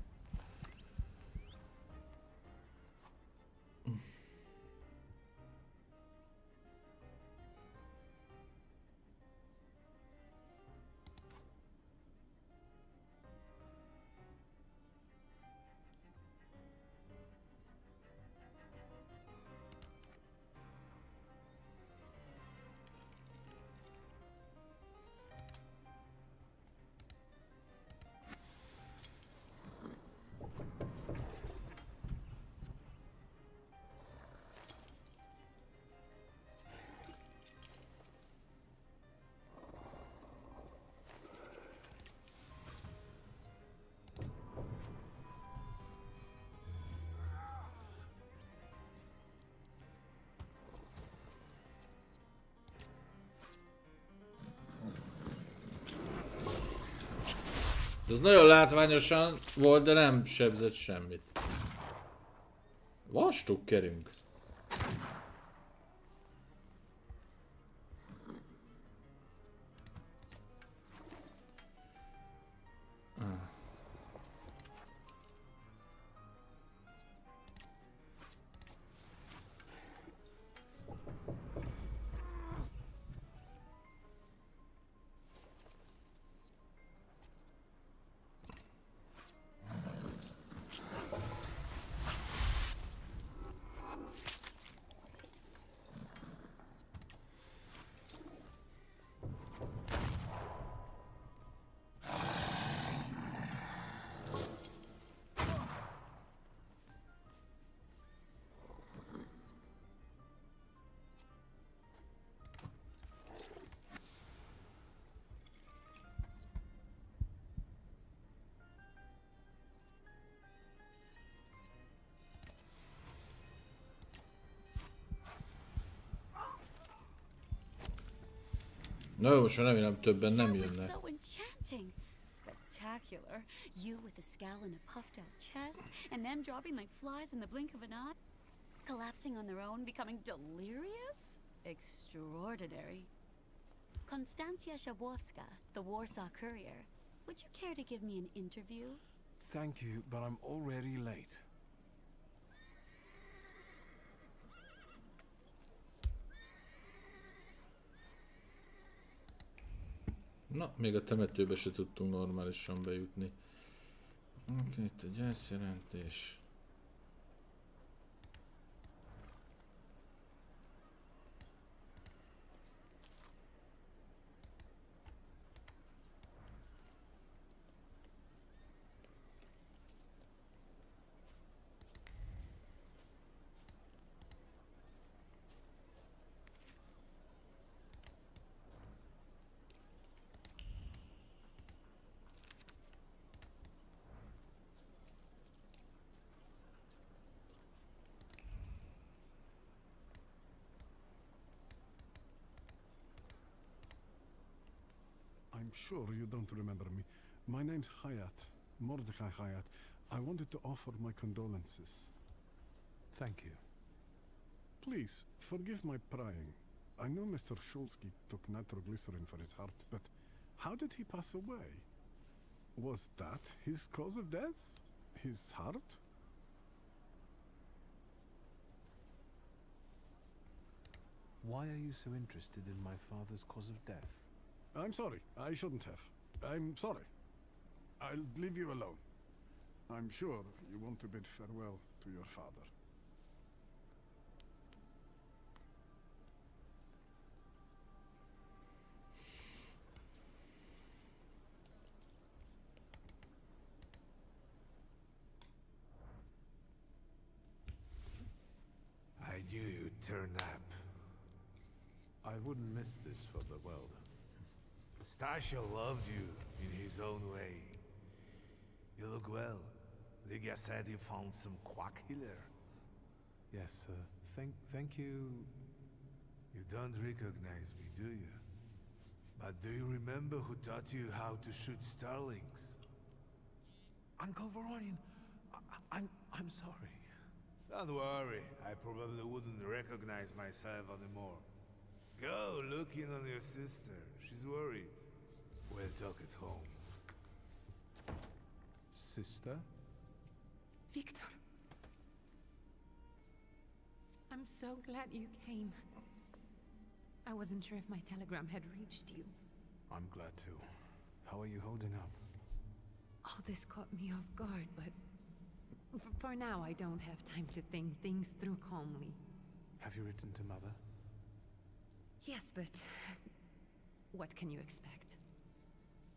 Ez nagyon látványosan volt, de nem sebzett semmit. Van stukkerünk. Na jó, most remélem többen nem That was jönnek. so enchanting. Spectacular. You with a scowl and a puffed out chest, and them dropping like flies in the blink of an eye. Collapsing on their own, becoming delirious? Extraordinary. Konstancja Szabłowska, the Warsaw Courier. Would you care to give me an interview? Thank you, but I'm already late. Na, még a temetőbe se tudtunk normálisan bejutni. Oké, itt a gyászjelentés. I'm sure you don't remember me. My name's Hayat, Mordecai Hayat. I wanted to offer my condolences. Thank you. Please, forgive my prying. I know Mr. Shulsky took nitroglycerin for his heart, but how did he pass away? Was that his cause of death? His heart? Why are you so interested in my father's cause of death? I'm sorry. I shouldn't have. I'm sorry. I'll leave you alone. I'm sure you want to bid farewell to your father. I knew you'd turn up. I wouldn't miss this for the world. Stasha loved you in his own way. You look well. Lygia said he found some quack healer. Yes, thank you. You don't recognize me, do you? But do you remember who taught you how to shoot starlings? Uncle Voronian, I'm sorry. Don't worry, I probably wouldn't recognize myself anymore. Go look in on your sister. She's worried. We'll talk at home. Sister? Victor. I'm so glad you came. I wasn't sure if my telegram had reached you. I'm glad too. How are you holding up? All this caught me off guard, but for now I don't have time to think things through calmly. Have you written to Mother? Yes, but what can you expect?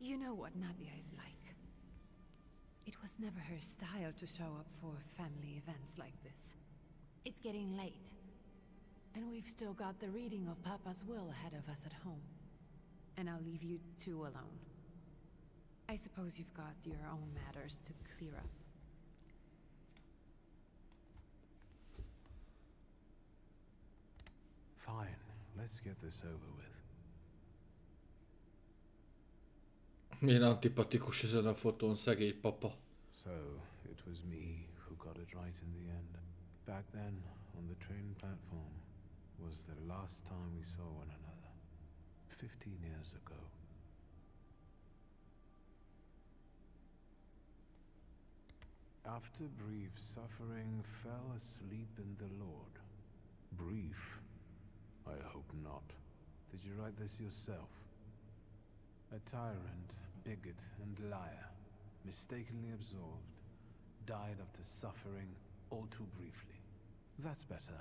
You know what Nadia is like. It was never her style to show up for family events like this. It's getting late, and we've still got the reading of Papa's will ahead of us at home. And I'll leave you two alone. I suppose you've got your own matters to clear up. Fine, let's get this over with. Milyen antipatikus ezen a fotón, szegény papa. So, it was me who got it right in the end. Back then, on the train platform, was the last time we saw one another. 15 years ago. After brief suffering, fell asleep in the Lord. Brief? I hope not. Did you write this yourself? A tyrant, bigot, and liar, mistakenly absolved, died after suffering all too briefly. That's better,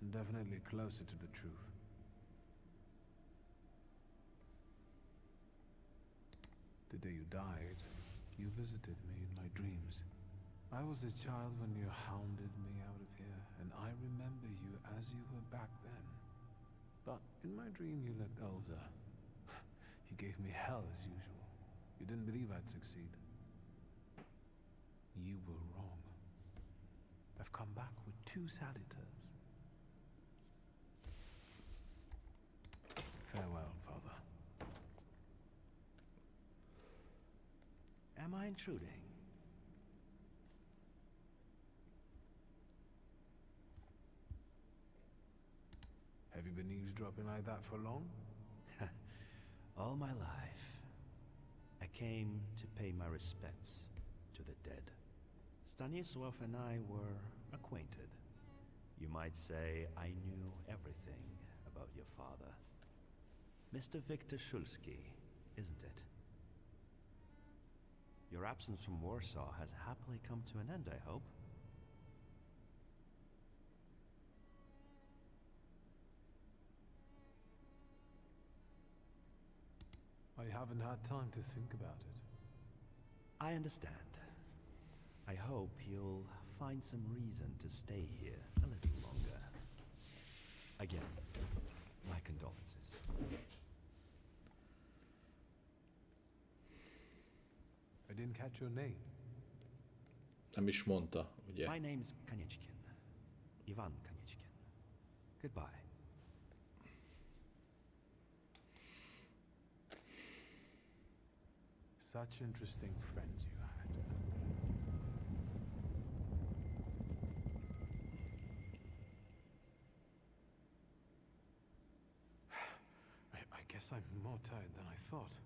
and definitely closer to the truth. The day you died, you visited me in my dreams. I was a child when you hounded me out of here, and I remember you as you were back then. But in my dream you looked older. You gave me hell as usual. You didn't believe I'd succeed. You were wrong. I've come back with 2 salutors. Farewell, Father. Am I intruding? Have you been eavesdropping like that for long? All my life. I came to pay my respects to the dead. Stanisław and I were acquainted. You might say I knew everything about your father. Mr. Victor Szulski, isn't it? Your absence from Warsaw has happily come to an end, I hope. I haven't had time to think about it. I understand. I hope you'll find some reason to stay here a little longer. Again, my condolences. I didn't catch your name. Nem is mondta, ugye? My name's Kaniechkin. Ivan Kaniechkin. Goodbye. Such interesting friends you had. I guess I'm more tired than I thought.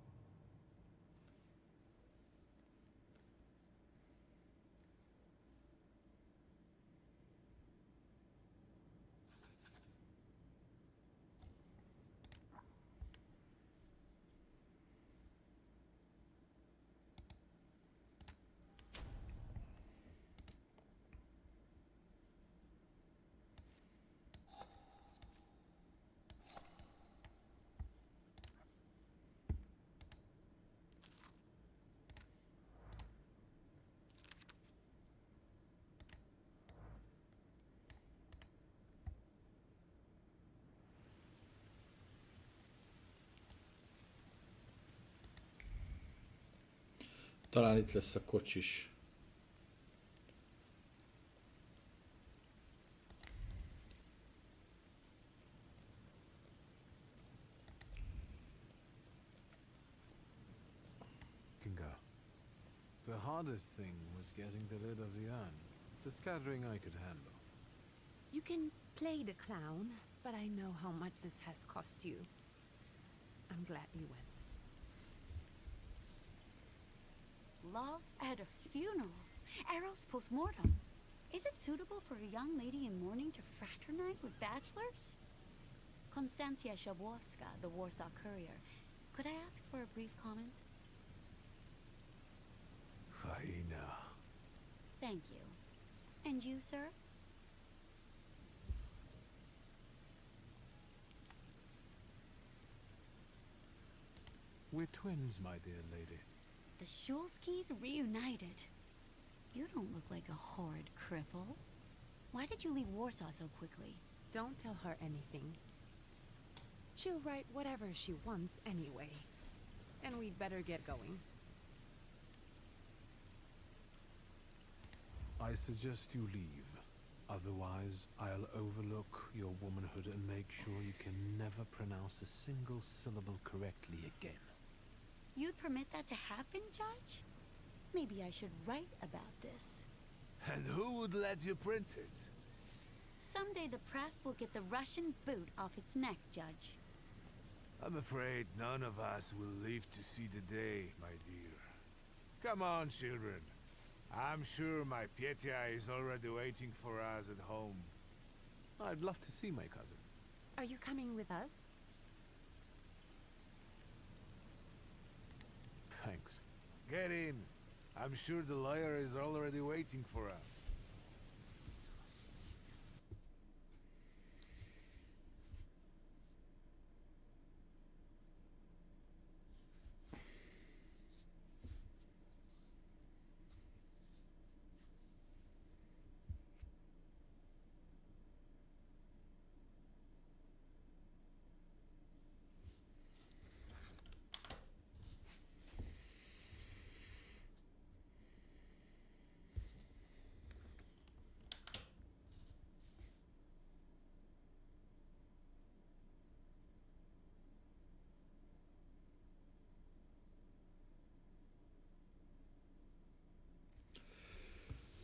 Talán itt lesz a kocsis. Kinga, the hardest thing was getting the lid of the urn. The scattering I could handle. You can play the clown, but I know how much this has cost you. I'm glad you went. Love at a funeral. Eros post-mortem. Is it suitable for a young lady in mourning to fraternize with bachelors? Konstancja Szabłowska, the Warsaw Courier. Could I ask for a brief comment? Hyena. Thank you. And you, sir? We're twins, my dear lady. The Szulskis reunited. You don't look like a horrid cripple. Why did you leave Warsaw so quickly? Don't tell her anything. She'll write whatever she wants anyway. And we'd better get going. I suggest you leave. Otherwise, I'll overlook your womanhood and make sure you can never pronounce a single syllable correctly again. You'd permit that to happen, Judge? Maybe I should write about this. And who would let you print it? Someday the press will get the Russian boot off its neck, Judge. I'm afraid none of us will live to see the day, my dear. Come on, children. I'm sure my Petya is already waiting for us at home. I'd love to see my cousin. Are you coming with us? Thanks. Get in. I'm sure the lawyer is already waiting for us.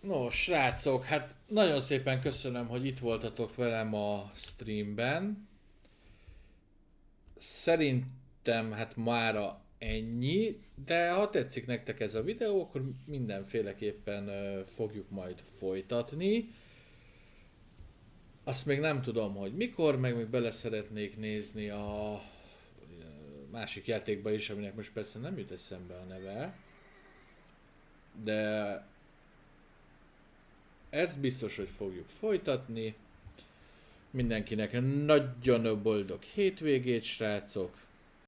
No, srácok, hát nagyon szépen köszönöm, hogy itt voltatok velem a streamben. Szerintem hát mára ennyi, de ha tetszik nektek ez a videó, akkor mindenféleképpen fogjuk majd folytatni. Azt még nem tudom, hogy mikor, meg még bele szeretnék nézni a másik játékba is, aminek most persze nem jut eszembe a neve. De ezt biztos, hogy fogjuk folytatni. Mindenkinek nagyon boldog hétvégét, srácok!